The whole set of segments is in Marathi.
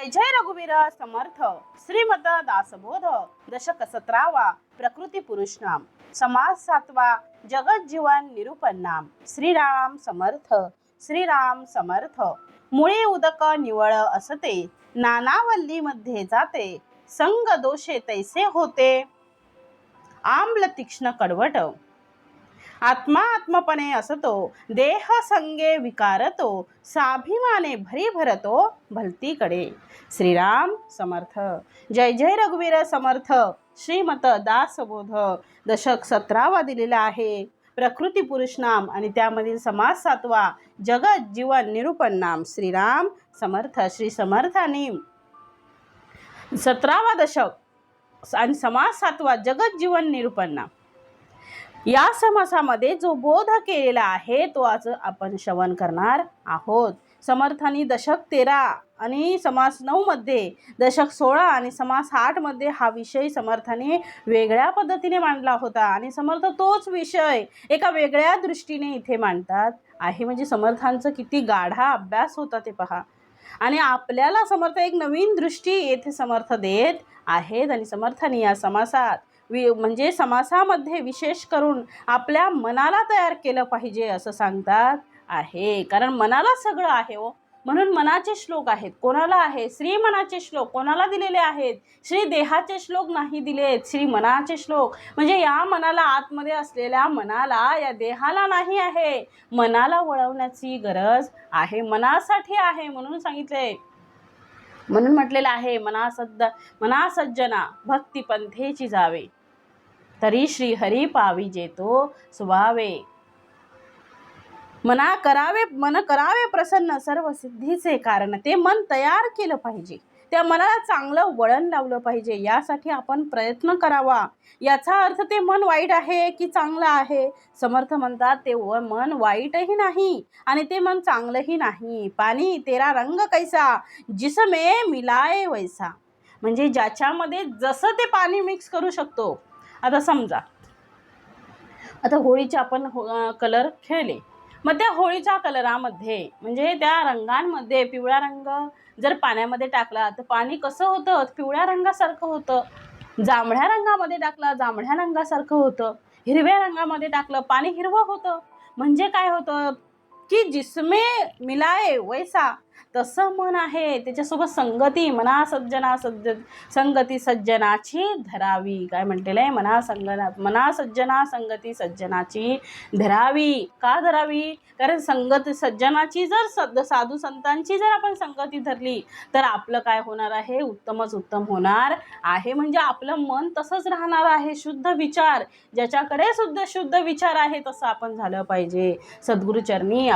जय जय रघुवीर समर्थ श्रीमद दासबोध दशक 17वा प्रकृती पुरुष नाम समास 7वा जगत जीवन निरूपण नाम श्रीराम समर्थ श्रीराम समर्थ मुळी उदक निवळ असते नानावल्ली मध्ये जाते संग दोषे तैसे होते आम्ल तीक्ष्ण कडवट आत्मा आत्मपणे असतो देह संगे विकारतो साभिमाने भरी भरतो भलतीकडे श्रीराम समर्थ जय जय रघुवीर समर्थ श्रीमत दासबोध दशक 17वा दिलेला आहे प्रकृती पुरुष नाम आणि त्यामधील समास 7वा जगत जीवन निरूपण नाम श्रीराम समर्थ श्री समर्थांनी 17वा दशक आणि समास 7वा जगत जीवन निरूपण नाम या समासामध्ये जो बोध केलेला आहे तो आज आपण श्रवण करणार आहोत। समर्थांनी दशक 13 आणि समास 9 मध्ये दशक 16 आणि समास 8 मध्ये हा विषय समर्थांनी वेगळ्या पद्धतीने मांडला होता आणि समर्थ तोच विषय एका वेगळ्या दृष्टीने इथे मांडतात आहे। म्हणजे समर्थांचं किती गाढा अभ्यास होता ते पहा आणि आपल्याला समर्थ एक नवीन दृष्टी येथे समर्थ देत आहेत आणि समर्थांनी या समासात म्हणजे समासामध्ये विशेष करून आपल्या मनाला तयार केलं पाहिजे असं सांगतात आहे। कारण मनाला सगळं आहे हो, म्हणून मनाचे श्लोक आहेत। कोणाला आहे? श्री मनाचे श्लोक कोणाला दिलेले आहेत? श्री देहाचे श्लोक नाही दिलेत, श्री मनाचे श्लोक म्हणजे या मनाला आतमध्ये असलेल्या मनाला या देहाला नाही आहे, मनाला वळवण्याची गरज आहे, मनासाठी आहे म्हणून सांगितले। म्हणून म्हटलेलं आहे मना सज्जना भक्ती पंथेची जावे तरी श्री हरी पावी जेतो सुभावे मन करावे प्रसन्न सर्व सिद्धीचे कारण ते मन तयार केलं पाहिजे, त्या मनाला चांगलं वळण लावलं पाहिजे, यासाठी आपण प्रयत्न करावा। याचा अर्थ ते मन वाईट आहे की चांगलं आहे? समर्थ म्हणतात ते मन वाईटही नाही आणि ते मन चांगलंही नाही। पाणी तेरा रंग कैसा जिसमें मिलाए वैसा म्हणजे ज्याच्यामध्ये जसं ते पाणी मिक्स करू शकतो। आता समजा आता होळीचे आपण कलर खेळले, मग त्या होळीच्या कलरामध्ये म्हणजे त्या रंगांमध्ये पिवळा रंग जर पाण्यामध्ये टाकला तर पाणी कसं होतं? पिवळ्या रंगासारखं होतं। जांभळ्या रंगामध्ये टाकला जांभळ्या रंगासारखं होतं। हिरव्या रंगामध्ये टाकलं पाणी हिरवं होतं। म्हणजे काय होतं की जिसमे मिलाए वैसा तसं मन आहे, त्याच्यासोबत संगती संगती सज्जनाची धरावी। काय म्हटलेलं आहे? मना सज्जना संगती सज्जनाची धरावी। का धरावी? कारण संगती सज्जनाची जर साधू संतांची जर आपण संगती धरली तर आपलं काय होणार आहे? उत्तमच उत्तम होणार आहे। म्हणजे आपलं मन तसंच राहणार आहे, शुद्ध विचार ज्याच्याकडे सुद्धा शुद्ध विचार आहे तसं आपण झालं पाहिजे। सद्गुरुचरणी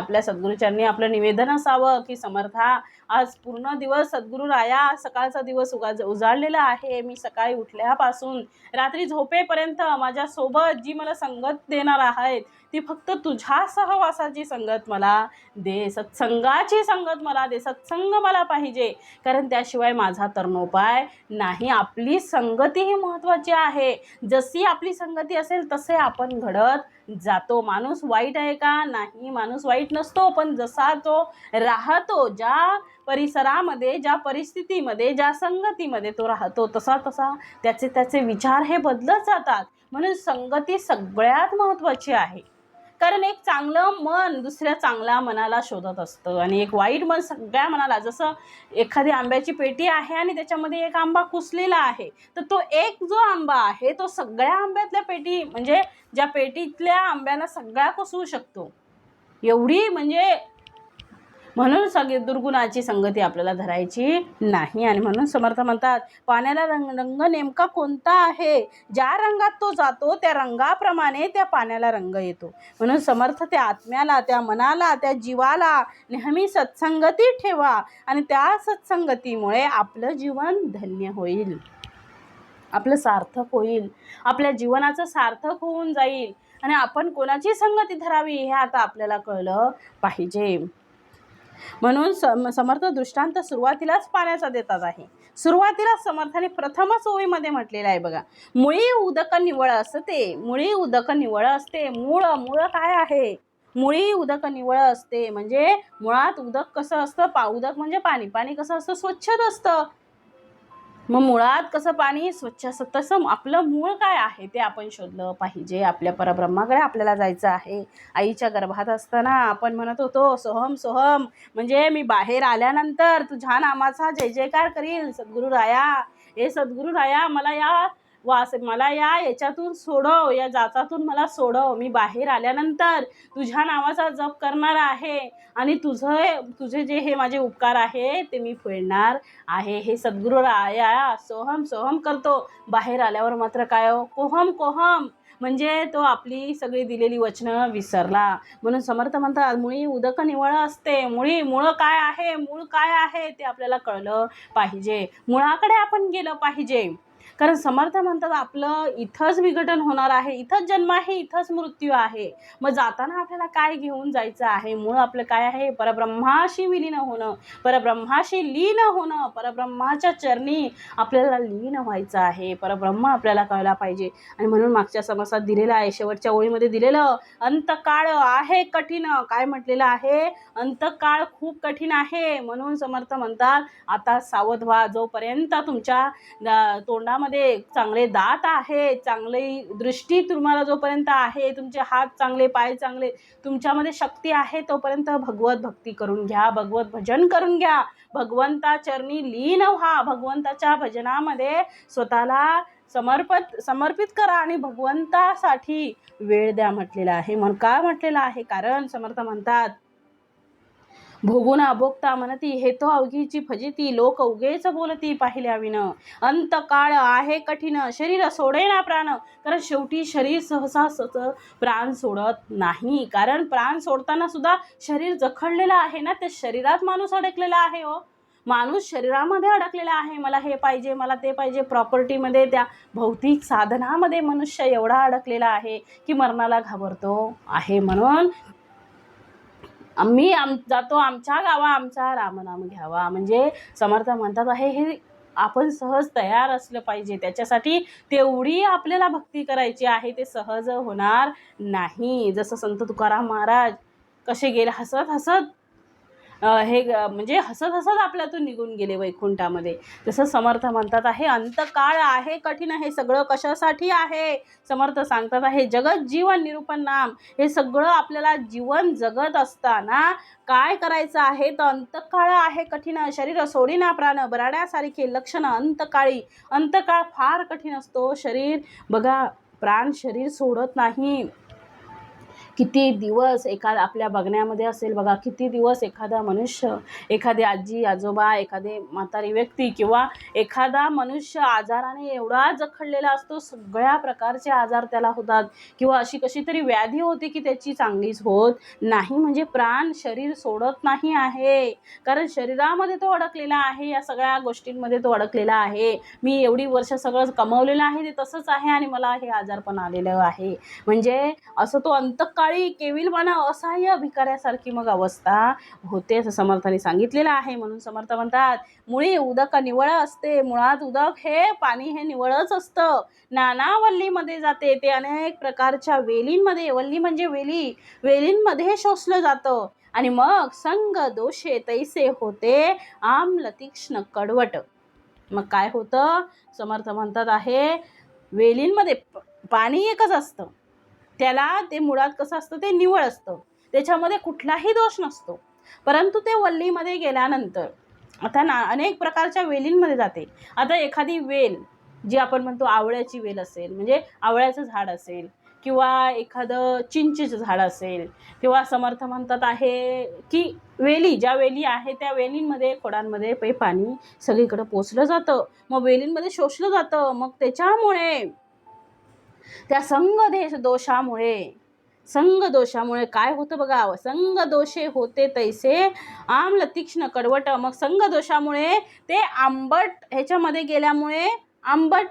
आपलं निवेदन असावं की समर्था आज पूर्ण दिवस सद्गुरू राया सकाळचा दिवस उजाडलेला आहे, मी सकाळी उठल्यापासून रात्री झोपेपर्यंत माझ्या सोबत जी मला संगत देणार आहेत ती फक्त तुझ्या सहवासाची संगत मला दे, सत्संगाची संगत मला दे, सत्संग मला पाहिजे, कारण त्याशिवाय माझा तरणोपाय नाही। आपली संगती ही महत्त्वाची आहे, जशी आपली संगती असेल तसे आपण घडत जातो। माणूस वाईट आहे का? नाही, माणूस वाईट नसतो, पण जसा तो राहतो ज्या परिसरामध्ये ज्या परिस्थितीमध्ये ज्या संगतीमध्ये तो राहतो तसा त्याचे विचार हे बदलत जातात। म्हणून संगती सगळ्यात महत्त्वाची आहे, कारण एक चांगलं मन दुसऱ्या चांगल्या मनाला शोधत असतं आणि एक वाईट मन सगळ्या मनाला, जसं एखादी आंब्याची पेटी आहे आणि त्याच्यामध्ये एक आंबा कुसलेला आहे तर तो एक जो आंबा आहे तो सगळ्या आंब्यातल्या पेटी म्हणजे ज्या पेटीतल्या आंब्यांना सगळ्या कुसवू शकतो एवढी म्हणजे म्हणून सगळी दुर्गुणाची संगती आपल्याला धरायची नाही। आणि म्हणून समर्थ म्हणतात पाण्याला रंग नेमका कोणता आहे? ज्या रंगात तो जातो त्या रंगाप्रमाणे त्या पाण्याला रंग येतो। म्हणून समर्थ त्या आत्म्याला त्या मनाला त्या जीवाला नेहमी सत्संगती ठेवा आणि त्या सत्संगतीमुळे आपलं जीवन धन्य होईल, आपलं सार्थक होईल, आपल्या जीवनाचं सार्थक होऊन जाईल आणि आपण कोणाची संगती धरावी हे आता आपल्याला कळलं पाहिजे। म्हणून समर्थ दृष्टांत सुरुवातीलाच पाण्याचा देतात आहे। सुरुवातीला समर्थाने प्रथमच ओळीमध्ये म्हटलेलं आहे बघा, मुळी उदक निवळ असते, मुळी उदक निवळ असते। मूळ काय आहे? मुळी उदक निवळ असते, म्हणजे मुळात उदक कसं असतं, उदक म्हणजे पाणी, पाणी कसं असतं, स्वच्छच असतं. मग मुळात कसं पाणी स्वच्छ असतं, तसं आपलं मूळ काय आहे ते आपण शोधलं पाहिजे. आपल्या परब्रह्माकडे आपल्याला जायचं आहे. आईच्या गर्भात असताना आपण म्हणत होतो सोहम सोहम, म्हणजे मी बाहेर आल्यानंतर तुझ्या नामाचा जय जयकार करील. सद्गुरू राया, हे सद्गुरू राया, मला याच्यातून सोडव, या जाचातून मला सोडव. मी बाहेर आल्यानंतर तुझ्या नावाचा जप करणार आहे आणि तुझे जे हे माझे उपकार आहे ते मी फेडणार आहे. हे सद्गुरू राया सोहम सोहम करतो. बाहेर आल्यावर मात्र काय हो, कोहम कोहम, म्हणजे तो आपली सगळी दिलेली वचनं विसरला. म्हणून समर्थ म्हणतात मुळी उदक निवळ असते. मूळ काय आहे ते आपल्याला कळलं पाहिजे. मुळाकडे आपण गेलं पाहिजे. कारण समर्थ म्हणतात आपलं इथंच विघटन होणार आहे, इथंच जन्म आहे, इथंच मृत्यू आहे. मग जाताना आपल्याला काय घेऊन जायचं आहे? मूळ आपलं काय आहे? परब्रह्माशी विलीन होणं, परब्रह्माशी लीन होणं, परब्रह्माच्या चरणी आपल्याला लीन व्हायचं आहे. परब्रह्म आपल्याला कळला पाहिजे. आणि म्हणून मागच्या समासात दिलेलं आहे, शेवटच्या ओळीमध्ये दिलेलं, अंतकाळ आहे कठीण. काय म्हटलेलं आहे? अंतकाळ खूप कठीण आहे. म्हणून समर्थ म्हणतात आता सावध व्हा. जोपर्यंत तुमच्या तोंडामध्ये चांगले दात आहे, चांगली दृष्टी तुम्हाला जोपर्यंत आहे, तुमचे हात चांगले, पाय चांगले, तुमच्यामध्ये शक्ती आहे, तोपर्यंत भगवत भक्ती करून घ्या, भगवत भजन करून घ्या, भगवंता चरणी लीन व्हा, भगवंताच्या भजनामध्ये स्वतःला समर्पित करा आणि भगवंतासाठी वेळ द्या म्हटलेलं आहे. म्हणून काय म्हटलेलं आहे? कारण समर्थ म्हणतात भोगून अभोगता म्हणती, हे तो अवघीची फजिती, लोक उगेच बोलती पाहिल्या विन. अंतकाळ आहे कठीण, शरीर सोडेना प्राण. कारण शेवटी शरीर सहसा प्राण सोडत नाही. कारण प्राण सोडताना सुद्धा शरीर जखडलेलं आहे ना, त्या शरीरात माणूस अडकलेला आहे हो. माणूस शरीरामध्ये अडकलेला आहे. मला हे पाहिजे, मला ते पाहिजे, प्रॉपर्टीमध्ये, त्या भौतिक साधनामध्ये मनुष्य एवढा अडकलेला आहे की मरणाला घाबरतो आहे. म्हणून आम्ही जातो आमच्या गावा, आमचा रामनाम घ्यावा. म्हणजे समर्थ म्हणतात आहे हे आपण सहज तयार असलं पाहिजे. त्याच्यासाठी तेवढी आपल्याला भक्ती करायची आहे, ते सहज होणार नाही. जसं संत तुकाराम महाराज कसे गेले, हसत हसत म्हणजे हसत हसत आपल्यातून निघून गेले वैकुंठामध्ये. तसं समर्थ म्हणतात आहे अंतकाळ आहे कठीण. हे सगळं कशासाठी आहे? समर्थ सांगतात आहे जगत जीवन निरूपण नाम. हे सगळं आपल्याला जीवन जगत असताना काय करायचं आहे? तर अंतकाळ आहे कठीण, शरीर सोडीना प्राण, बराड्यासारखे लक्षण अंतकाळी. अंतकाळ फार कठीण असतो. शरीर बघा, प्राण शरीर सोडत नाही. किती दिवस आपल्या बघण्यामध्ये असेल बघा, किती दिवस एखादा मनुष्य, एखादी आजी आजोबा, एखादी म्हातारी व्यक्ती किंवा एखादा मनुष्य आजाराने एवढा जखडलेला असतो, सगळ्या प्रकारचे आजार त्याला होतात किंवा अशी कशी तरी व्याधी होती की त्याची चांगलीच होत नाही. म्हणजे प्राण शरीर सोडत नाही आहे, कारण शरीरामध्ये तो अडकलेला आहे, या सगळ्या गोष्टींमध्ये तो अडकलेला आहे. मी एवढी वर्ष सगळं कमवलेलं आहे ते तसंच आहे आणि मला हे आजार पण आलेलं आहे. म्हणजे असं तो अंतकाळी केविलपणा, असहाय्य भिकाऱ्यासारखी मग अवस्था होते, असं समर्थाने सांगितलेलं आहे. म्हणून समर्थ म्हणतात मुळी उदक निवळ असते. मुळात उदक हे पाणी हे निवळच असतं. नाना वल्लीमध्ये जाते, ते अनेक प्रकारच्या वेलींमध्ये, वल्ली म्हणजे वेलींमध्ये शोषलं जातं. आणि मग संग दोषे तैसे होते आम्ल तीक्ष्ण कडवट. मग काय होतं? समर्थ म्हणतात आहे वेलींमध्ये पाणी एकच असतं, त्याला ते मुळात कसं असतं, ते निवळ असतं, त्याच्यामध्ये कुठलाही दोष नसतो. परंतु ते वल्लीमध्ये गेल्यानंतर आता अनेक प्रकारच्या वेलींमध्ये जाते. आता एखादी वेल जी आपण म्हणतो आवळ्याची वेल असेल, म्हणजे आवळ्याचं झाड असेल किंवा एखादं चिंचेचं झाड असेल, किंवा समर्थ म्हणतात आहे की ज्या वेली आहे त्या वेलींमध्ये, खोडांमध्ये पाणी सगळीकडे पोचलं जातं, मग वेलींमध्ये शोषलं जातं. मग त्याच्यामुळे त्या संग दोषामुळे काय होतं बघा, संग दोषे होते तैसे आम्ल तीक्ष्ण कडवट. मग संग दोषामुळे ते आंबट ह्याच्यामध्ये गेल्यामुळे आंबट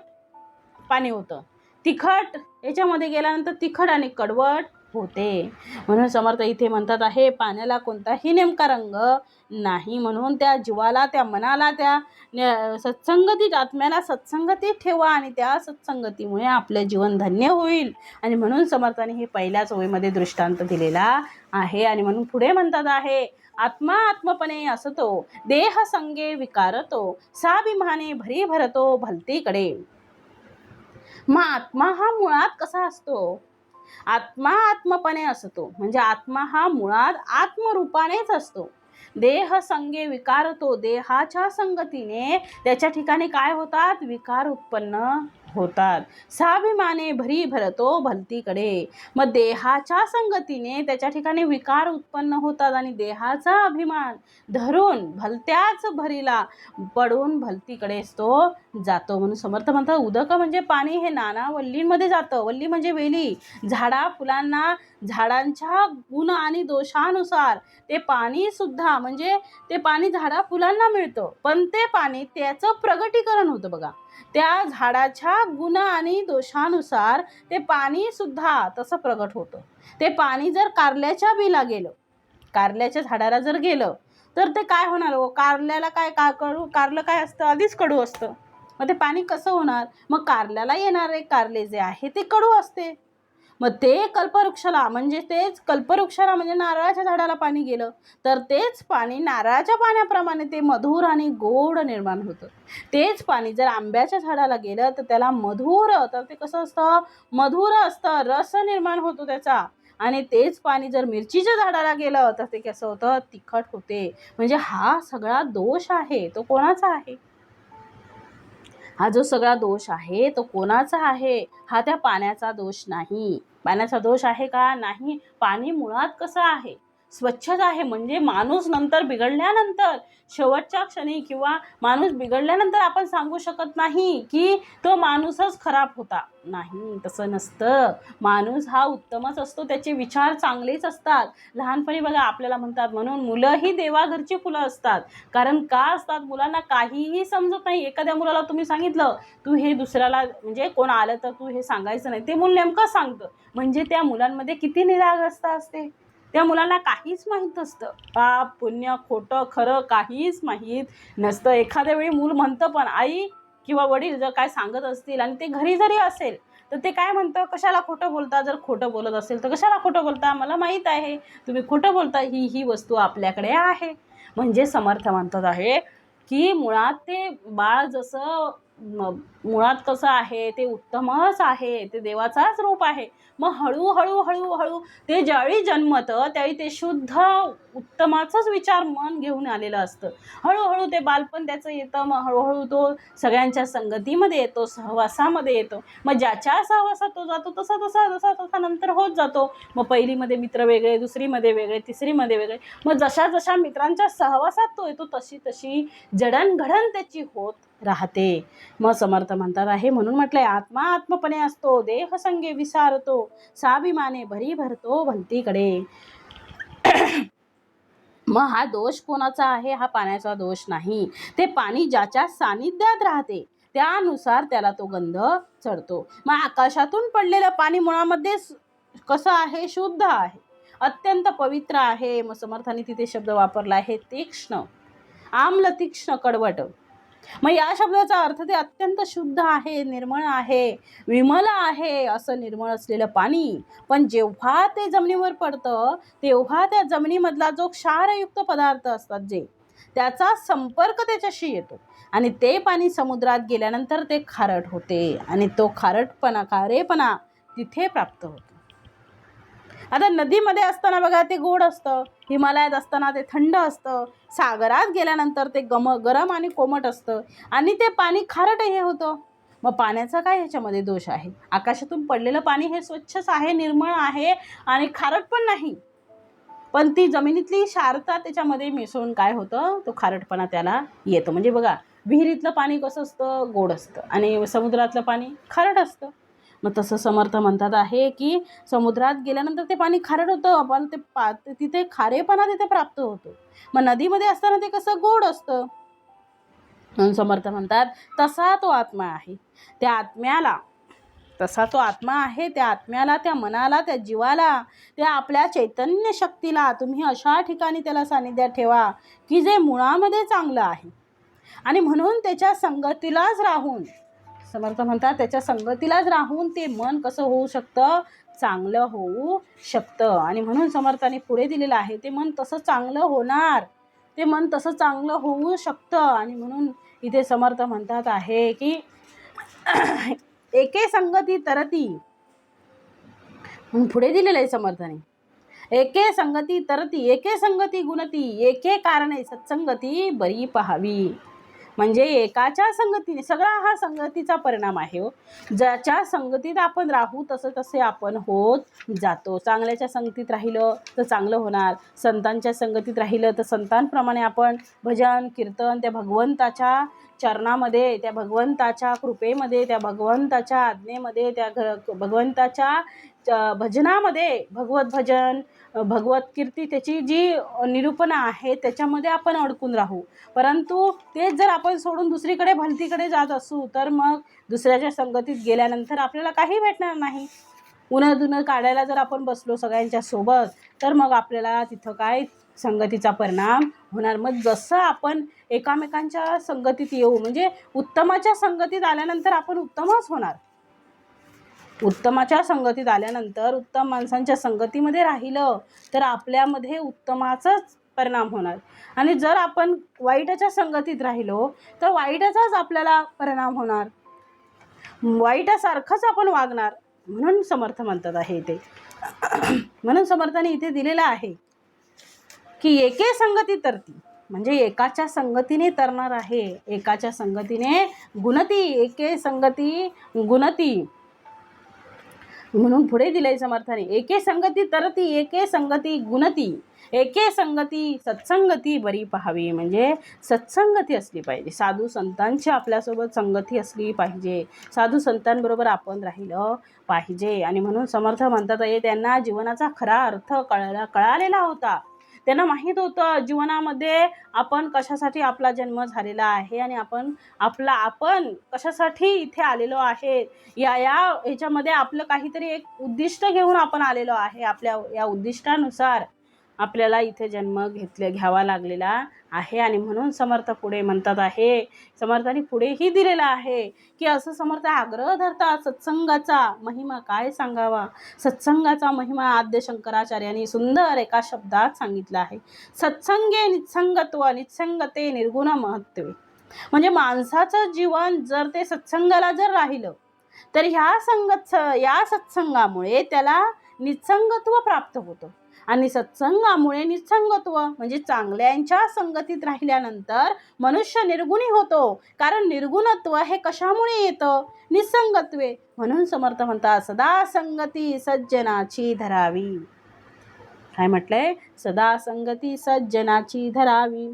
पाणी होतं, तिखट ह्याच्यामध्ये गेल्यानंतर तिखट आणि कडवट होते. म्हणून समर्थ इथे म्हणतात आहे पाण्याला कोणताही नेमका रंग नाही. म्हणून त्या जीवाला, त्या मनाला, त्या सत्संगतीत, आत्म्याला सत्संगतीत ठेवा आणि त्या सत्संगतीमुळे आपले जीवन धन्य होईल. आणि म्हणून समर्थाने हे पहिल्याच ओळीमध्ये दृष्टांत दिलेला आहे. आणि म्हणून पुढे म्हणतात आहे आत्मा आत्मपणे असतो, देह संगे विकारतो, साभिमाने भरी भरतो भलतीकडे. मग आत्मा हा मुळात कसा असतो? आत्मा आत्मपणे असतो म्हणजे आत्मा हा मुळात आत्मरूपानेच असतो. देह संगे विकारतो, देहाच्या संगतीने त्याच्या ठिकाणी काय होतात? विकार उत्पन्न होतात. साभिमाने भरी भरतो भलतीकडे. मग देहाच्या संगतीने त्याच्या ठिकाणी विकार उत्पन्न होतात आणि देहाचा अभिमान धरून भलत्याच भरीला पडून भलतीकडेच तो जातो. म्हणून समर्थ म्हणतात उदक म्हणजे पाणी हे नाना वल्लींमध्ये जातं. वल्ली म्हणजे वेली. झाडा फुलांना झाडांच्या गुण आणि दोषानुसार ते पाणी सुद्धा म्हणजे ते पाणी झाडा फुलांना मिळतं, पण ते पाणी त्याचं प्रगटीकरण होतं बघा. त्या झाडाच्या गुण आणि दोषानुसार ते पाणी सुद्धा तसं प्रगट होतं. ते पाणी जर कारल्याच्या बीला गेलं, कारल्याच्या झाडाला जर गेलं तर ते काय होणार हो? कारल्याला काय कडू, कारलं काय असतं? आधीच कडू असतं. मग ते पाणी कसं होणार? मग कारल्याला येणारे कारले जे आहे ते कडू असते. मग ते कल्पवृक्षाला म्हणजे तेच कल्पवृक्षाला म्हणजे नारळाच्या झाडाला पाणी गेलं तर तेच पाणी नारळाच्या पाण्याप्रमाणे ते मधुर आणि गोड निर्माण होतं. तेच पाणी जर आंब्याच्या झाडाला गेलं तर त्याला मधुर, तर ते कसं असतं? मधुर असतं, रस निर्माण होतो त्याचा. आणि तेच पाणी जर मिरचीच्या झाडाला गेलं तर ते कसं होतं? तिखट होते. म्हणजे हा सगळा दोष आहे तो कोणाचा आहे? हा जो सगळा दोष आहे तो कोणाचा आहे? हा त्या पाण्याचा दोष नाही. पाण्याचा दोष आहे का? नाही. पाणी मुळात कसं आहे? स्वच्छच आहे. म्हणजे माणूस नंतर बिघडल्यानंतर शेवटच्या क्षणी किंवा माणूस बिघडल्यानंतर आपण सांगू शकत नाही की तो माणूसच खराब होता. नाही, तसं नसतं. माणूस हा उत्तमच असतो, त्याचे विचार चांगलेच असतात. लहानपणी बघा आपल्याला म्हणतात म्हणून मुलं ही देवाघरची फुलं असतात. कारण का असतात? मुलांना काहीही समजत नाही. एखाद्या मुलाला तुम्ही सांगितलं तू हे दुसऱ्याला म्हणजे कोण आलं तर तू हे सांगायचं नाही, ते मूल नेमकं सांगतं. म्हणजे त्या मुलांमध्ये किती निरागसता असते. त्या मुलांना काहीच माहीत असतं. पाप पुण्य खोटं खरं काहीच माहीत नसतं. एखाद्या वेळी मूल म्हणतं पण आई किंवा वडील जर काय सांगत असतील आणि ते घरी जरी असेल तर ते काय म्हणतं? कशाला खोटं बोलता? जर खोटं बोलत असेल तर कशाला खोटं बोलता? मला माहीत आहे तुम्ही खोटं बोलता. ही वस्तू आपल्याकडे आहे. म्हणजे समर्थ म्हणतात आहे की मुळात ते बाळ जसं मुळात कसं आहे? ते उत्तमच आहे, ते देवाचाच रूप आहे. मग हळूहळू हळूहळू ते ज्यावेळी जन्मतं त्यावेळी ते शुद्ध उत्तमाचंच विचार मन घेऊन आलेलं असतं. हळूहळू ते बालपण त्याचं येतं. मग हळूहळू तो सगळ्यांच्या संगतीमध्ये येतो, सहवासामध्ये येतो. मग ज्याच्या सहवासात तो जातो तसा तसा तसा तसा नंतर होत जातो. मग पहिलीमध्ये मित्र वेगळे, दुसरीमध्ये वेगळे, तिसरीमध्ये वेगळे. मग जशा जशा मित्रांच्या सहवासात तो येतो तशी तशी जडणघडण त्याची होत राहते. मग समर्थ म्हणतात आहे म्हणून म्हटलंय आत्मा आत्मपणे असतो, देह संगे विसारतो, साभिमाने भरी भरतो भलतीकडे. मग हा दोष कोणाचा आहे? हा पाण्याचा दोष नाही. ते पाणी ज्याच्या सानिध्यात राहते त्यानुसार त्याला तो गंध चढतो. मग आकाशातून पडलेलं पाणी मुळामध्ये कसं आहे? शुद्ध आहे, अत्यंत पवित्र आहे. मग समर्थाने तिथे शब्द वापरला आहे तीक्ष्ण, आम्ल, तीक्ष्ण, कडवट. मग या शब्दाचा अर्थ ते अत्यंत शुद्ध आहे, निर्मळ आहे, विमल आहे असं निर्मळ असलेलं पाणी. पण जेव्हा ते जमिनीवर पडतं तेव्हा त्या जमिनीमधला जो क्षारयुक्त पदार्थ असतात जे त्याचा संपर्क त्याच्याशी येतो आणि ते पाणी समुद्रात गेल्यानंतर ते खारट होते आणि तो खारेपणा तिथे प्राप्त होतो. आता नदीमध्ये असताना बघा ते गोड असतं, हिमालयात असताना ते थंड असतं, सागरात गेल्यानंतर ते गरम आणि कोमट असतं आणि ते पाणी खारट हे होतं. मग पाण्याचा काय ह्याच्यामध्ये दोष आहे? आकाशातून पडलेलं पाणी हे स्वच्छच आहे, निर्मळ आहे आणि खारट पण नाही. पण ती जमिनीतली क्षारता त्याच्यामध्ये मिसळून काय होतं? तो खारटपणा त्याला येतो. म्हणजे बघा विहिरीतलं पाणी कसं असतं? गोड असतं आणि समुद्रातलं पाणी खारट असतं. मग तसं समर्थ म्हणतात आहे की समुद्रात गेल्यानंतर ते पाणी खारट होतं, पण ते तिथे खारेपणा तिथे प्राप्त होतो. मग नदीमध्ये असताना ते कसं गोड असतं. म्हणून समर्थ म्हणतात तसा तो आत्मा आहे. त्या आत्म्याला तसा तो आत्मा आहे. त्या आत्म्याला, त्या मनाला, त्या जीवाला, त्या आपल्या चैतन्य शक्तीला तुम्ही अशा ठिकाणी त्याला सानिध्यात ठेवा की जे मुळामध्ये चांगलं आहे. आणि म्हणून त्याच्या संगतीलाच राहून, समर्थ म्हणतात, त्याच्या संगतीलाच राहून ते मन कसं होऊ शकतं, चांगलं होऊ शकतं. आणि म्हणून समर्थाने पुढे दिलेलं आहे, ते मन तसं चांगलं होणार, ते मन तसं चांगलं होऊ शकतं. आणि म्हणून इथे समर्थ म्हणतात आहे की एके संगती तरती, पुढे दिलेलं आहे समर्थाने, एके संगती तरती, एके संगती गुणती, एके कारणे सत्संगती बरी पहावी. म्हणजे एकाच्या संगतीने, सगळा हा संगतीचा परिणाम आहे हो. ज्याच्या संगतीत आपण राहू तसं तसे आपण होत जातो. चांगल्याच्या संगतीत राहिलं तर चांगलं होणार, संतांच्या संगतीत राहिलं तर संतांप्रमाणे आपण भजन कीर्तन त्या भगवंताच्या चरणामध्ये, त्या भगवंताच्या कृपेमध्ये, त्या भगवंताच्या आज्ञेमध्ये, त्या भगवंताच्या भजनामध्ये, भगवत भजन, भगवत कीर्ती, त्याची जी निरूपण आहे त्याच्यामध्ये आपण अडकून राहू. परंतु तेच जर आपण सोडून दुसरीकडे भलतीकडे जात असू तर मग दुसऱ्याच्या संगतीत गेल्यानंतर आपल्याला काही भेटणार नाही. उन्हाधुनं काढायला जर आपण बसलो सगळ्यांच्या सोबत तर मग आपल्याला तिथं काय संगतीचा परिणाम होणार. मग जसं आपण एकामेकांच्या संगतीत येऊ, म्हणजे उत्तमाच्या संगतीत आल्यानंतर आपण उत्तमच होणार. उत्तमाच्या संगतीत आल्यानंतर, उत्तम माणसांच्या संगतीमध्ये राहिलं तर आपल्यामध्ये उत्तमाचाच परिणाम होणार. आणि जर आपण वाईटाच्या संगतीत राहिलो तर वाईटाचाच आपल्याला परिणाम होणार, वाईटासारखंच आपण वागणार. म्हणून समर्थ म्हणतात आहे ते म्हणून समर्थाने इथे दिलेलं आहे की एके संगती तरती, म्हणजे एकाच्या संगतीने तरणार आहे, एकाच्या संगतीने गुणती, एके संगती गुणती. म्हणून पुढे दिलंय समर्थाने, एके संगती तरती, एके संगती गुणती, एके संगती सत्संगती बरी पहावी. म्हणजे सत्संगती असली पाहिजे, साधू संतांची आपल्यासोबत संगती असली पाहिजे, साधू संतांबरोबर आपण राहिलं पाहिजे. आणि म्हणून समर्थ म्हणतात आहे, त्यांना जीवनाचा खरा अर्थ कळालेला होता. त्यांना माहीत होतं जीवनामध्ये आपण कशासाठी आपला जन्म झालेला आहे आणि आपण कशासाठी इथे आलेलो आहे. ह्याच्यामध्ये आपलं काहीतरी एक उद्दिष्ट घेऊन आपण आलेलो आहे. आपल्या या उद्दिष्टानुसार आपल्याला इथे जन्म घ्यावा लागलेला आहे. आणि म्हणून समर्थ पुढे म्हणतात आहे, समर्थांनी पुढेही दिलेलं आहे की असं समर्थ आग्रह धरतात, सत्संगाचा महिमा काय सांगावा. सत्संगाचा महिमा आद्य शंकराचार्यांनी सुंदर एका शब्दात सांगितला आहे, सत्संगे नित्संगत्व, नित्संगते निर्गुण महत्त्वे. म्हणजे माणसाचं जीवन जर ते सत्संगाला जर राहिलं तर या सत्संगामुळे त्याला नित्संगत्व प्राप्त होतं. आणि सत्संगामुळे नित्संगत्व म्हणजे चांगल्यांच्या संगतीत राहिल्यानंतर मनुष्य निर्गुणी होतो. कारण निर्गुणत्व हे कशामुळे येतं, निसंगत्वे. म्हणून समर्थ म्हणतात, सदा संगती सज्जनाची धरावी. काय म्हटलंय, सदा संगती सज्जनाची धरावी.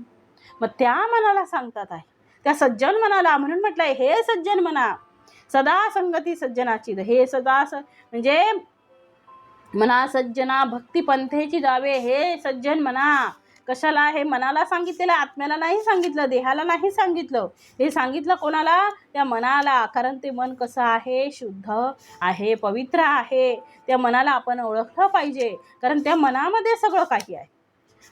मग त्या मनाला सांगतात आहे, त्या सज्जन मनाला. म्हणून म्हटलंय, हे सज्जन मना, सदा संगती सज्जनाची. हे सदा म्हणजे मना सज्जना भक्ती पंथेची जावे. हे सज्जन मना, कशाला, हे मनाला सांगितलेलं, आत्म्याला नाही सांगितलं, देहाला नाही सांगितलं. हे सांगितलं कोणाला, त्या मनाला. कारण ते मन कसं आहे, शुद्ध आहे, पवित्र आहे. त्या मनाला आपण ओळखलं पाहिजे, कारण त्या मनामध्ये सगळं काही आहे.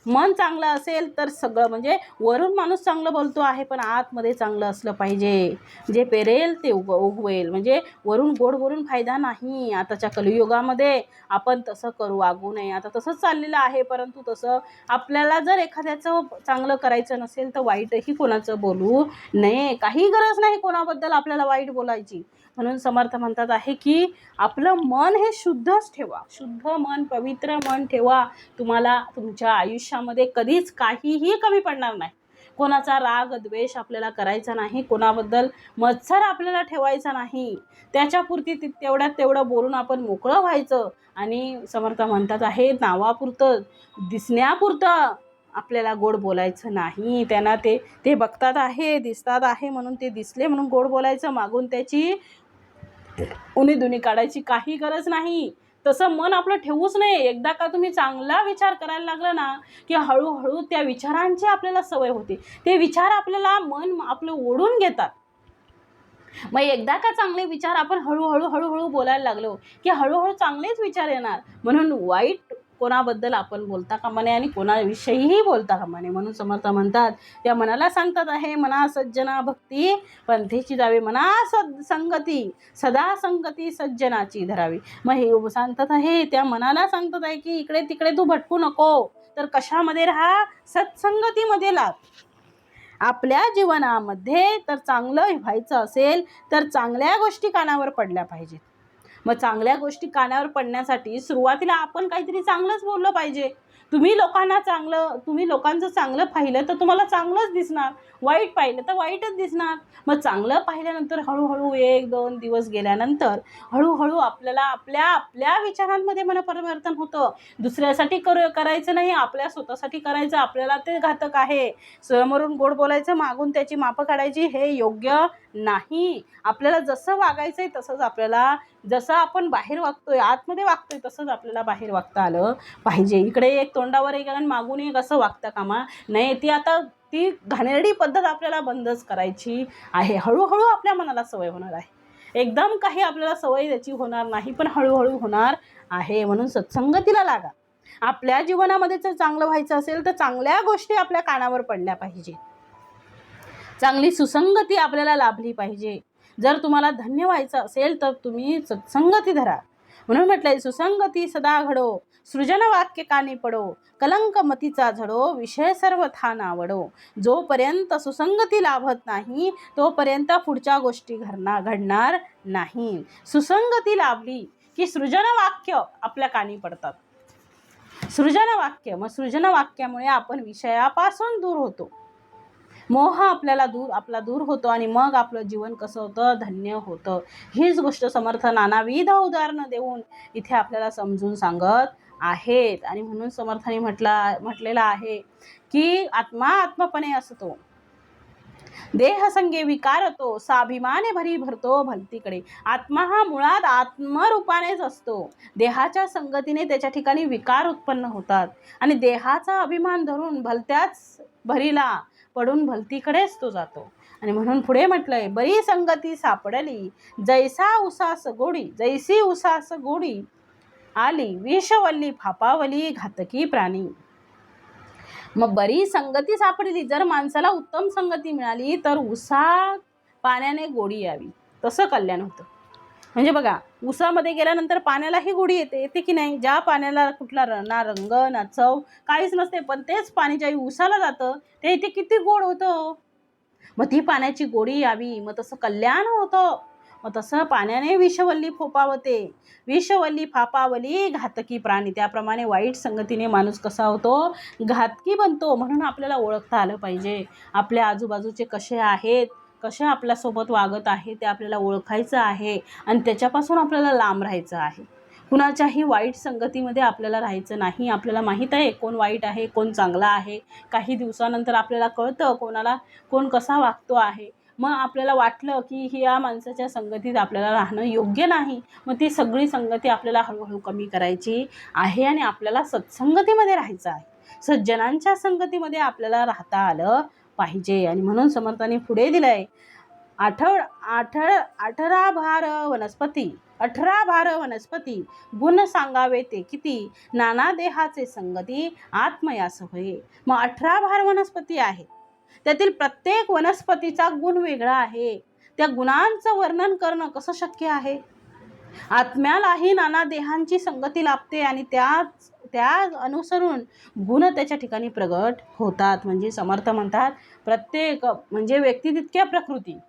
मन चांगलं असेल तर सगळं, म्हणजे वरून माणूस चांगलं बोलतो आहे पण आतमध्ये चांगलं असलं पाहिजे. जे पेरेल ते उगवेल. म्हणजे वरून गोड बोलून फायदा नाही. आताच्या कलियुगामध्ये आपण तसं वागू नये. आता तसंच चाललेलं आहे. परंतु तसं आपल्याला जर एखाद्याचं चांगलं करायचं नसेल तर वाईटही कोणाचं बोलू नये. काही गरज नाही कोणाबद्दल आपल्याला वाईट बोलायची. म्हणून समर्थ म्हणतात आहे की आपलं मन हे शुद्धच ठेवा, शुद्ध मन, पवित्र मन ठेवा. तुम्हाला तुमच्या आयुष्यामध्ये कधीच काहीही कमी पडणार नाही. कोणाचा राग द्वेष आपल्याला करायचा नाही, कोणाबद्दल मत्सर आपल्याला ठेवायचा नाही. त्याच्यापुरती तेवढं बोलून आपण मोकळं व्हायचं. आणि समर्थ म्हणतात आहे, नावापुरतं, दिसण्यापुरतं आपल्याला गोड बोलायचं नाही. त्यांना ते बघतात आहे, दिसतात आहे म्हणून, ते दिसले म्हणून गोड बोलायचं, मागून त्याची उणी काढायची काही गरज नाही. तसं मन आपलं ठेवूच नये. एकदा का तुम्ही चांगला विचार करायला लागला ना की हळूहळू त्या विचारांची आपल्याला सवय होते. ते विचार आपल्याला मन आपलं ओढून घेतात. मग एकदा का चांगले विचार आपण हळूहळू बोलायला लागलो की हळूहळू चांगलेच विचार येणार. म्हणून वाईट कोणाबद्दल आपण बोलता कामा नये आणि कोणाविषयीही बोलता कामा नये. म्हणून समर्थ म्हणतात, त्या मनाला सांगतात आहे, मना सज्जना भक्ती पंथेची जावी, मना संगती सदा संगती सज्जनाची धरावी. मग हे सांगतात आहे, त्या मनाला सांगतात आहे की इकडे तिकडे तू भटकू नको, तर कशामध्ये राहा, सत्संगतीमध्ये लाग. आपल्या जीवनामध्ये तर चांगलं व्हायचं असेल तर चांगल्या गोष्टी कानावर पडल्या पाहिजेत. मग चांगल्या गोष्टी कानावर पडण्यासाठी सुरुवातीला आपण काहीतरी चांगलंच बोललं पाहिजे. तुम्ही लोकांचं चांगलं पाहिलं तर तुम्हाला चांगलंच दिसणार, वाईट पाहिलं तर वाईटच दिसणार. मग चांगलं पाहिल्यानंतर हळूहळू 1-2 दिवस गेल्यानंतर हळूहळू आपल्याला आपल्या विचारांमध्ये परिवर्तन होतं. दुसऱ्यासाठी करायचं नाही, आपल्या स्वतःसाठी करायचं. आपल्याला ते घातक आहे. समोरून गोड बोलायचं, मागून त्याची मापं काढायची, हे योग्य नाही. आपल्याला जसं वागायचंय तसंच आपल्याला, जसं आपण बाहेर वागतोय, आतमध्ये वागतोय, तसंच आपल्याला बाहेर वागता आलं पाहिजे. इकडे एक, तोंडावर एक आणि मागून एक असं वागता कामा नाही. ती घाणेरडी पद्धत आपल्याला बंदच करायची आहे. हळूहळू आपल्या मनाला सवय होणार आहे. एकदम काही आपल्याला सवय त्याची होणार नाही, पण हळूहळू होणार आहे. म्हणून सत्संगतीला लागा. आपल्या जीवनामध्ये जर चांगलं व्हायचं असेल तर चांगल्या गोष्टी आपल्या कानावर पडल्या पाहिजे. चांगली सुसंगती आपल्याला लाभली पाहिजे. जर तुम्हाला धन्य व्हायचं असेल तर तुम्ही सत्संगती धरा. म्हणून म्हटलंय, सुसंगती सदा घडो, सृजन वाक्य कानी पडो, कलंक मतीचा झडो, विषय सर्व था नावडो. जोपर्यंत सुसंगती लाभत नाही तोपर्यंत पुढच्या गोष्टी घडणार नाही. सुसंगती लाभली की सृजन वाक्य आपल्या कानी पडतात. सृजन वाक्य, मग सृजन वाक्यामुळे आपण विषयापासून दूर होतो. मोह आपला दूर होतो आणि मग आपलं जीवन कसं होतं, धन्य होतं. हीच गोष्ट समर्थ नानाविध उदाहरणं देऊन इथे आपल्याला समजून सांगत आहेत. आणि म्हणून समर्थाने म्हटलेलं आहे की आत्मा आत्मपणे असतो, देह संगे विकारतो, स्वाभिमाने भरी भरतो भलतीकडे. आत्मा हा मुळात आत्मरूपानेच असतो. देहाच्या संगतीने त्याच्या ठिकाणी विकार उत्पन्न होतात आणि देहाचा अभिमान धरून भलत्याच भरीला पडून भलतीकडेच तो जातो. आणि म्हणून पुढे म्हटलंय, बरी संगती सापडली जैसी उसास गोडी आली, विषवल्ली फापावली घातकी प्राणी. मग बरी संगती सापडली, जर माणसाला उत्तम संगती मिळाली तर पाण्याने गोडी यावी, तसं कल्याण होतं. म्हणजे बघा, उसामध्ये गेल्यानंतर पाण्यालाही गोडी येते की नाही. ज्या पाण्याला कुठला ना रंग ना चव काहीच नसते, पण तेच पाणी ज्यावेळी उसाला जातं ते इथे किती गोड होतं. मग ती पाण्याची गोडी यावी, मग तसं कल्याण होतं. मग तसं पाण्याने विषवल्ली फोपावते, विषवल्ली फापावली घातकी प्राणी. त्याप्रमाणे वाईट संगतीने माणूस कसा होतो, घातकी बनतो. म्हणून आपल्याला ओळखता आलं पाहिजे, आपल्या आजूबाजूचे कसे आहेत, कसे आपल्यासोबत वागत आहे ते आपल्याला ओळखायचं आहे आणि त्याच्यापासून आपल्याला लांब राहायचं आहे. कुणाच्याही वाईट संगतीमध्ये आपल्याला राहायचं नाही. आपल्याला माहीत आहे कोण वाईट आहे, कोण चांगला आहे. काही दिवसानंतर आपल्याला कळतं कोण कसा वागतो आहे. मग आपल्याला वाटलं की या माणसाच्या संगतीत आपल्याला राहणं योग्य नाही, मग ती सगळी संगती आपल्याला हळूहळू कमी करायची आहे आणि आपल्याला सत्संगतीमध्ये राहायचं आहे. सज्जनांच्या संगतीमध्ये आपल्याला राहता आलं पाहिजे. आणि म्हणून समर्थाने पुढे दिलंय, 18 भार वनस्पती गुण सांगावे ते किती, नाना देहाचे संगती आत्मयास होय. मग 18 भार वनस्पती आहेत, त्यातील प्रत्येक वनस्पतीचा गुण वेगळा आहे. त्या गुणांचं वर्णन करणं कसं शक्य आहे. आत्म्यालाही नाना देहांची संगती लाभते आणि त्या अनुसरून गुण त्याच्या ठिकाणी प्रगट होतात. म्हणजे समर्थ म्हणतात, प्रत्येक म्हणजे व्यक्ती तितक्या प्रकृती.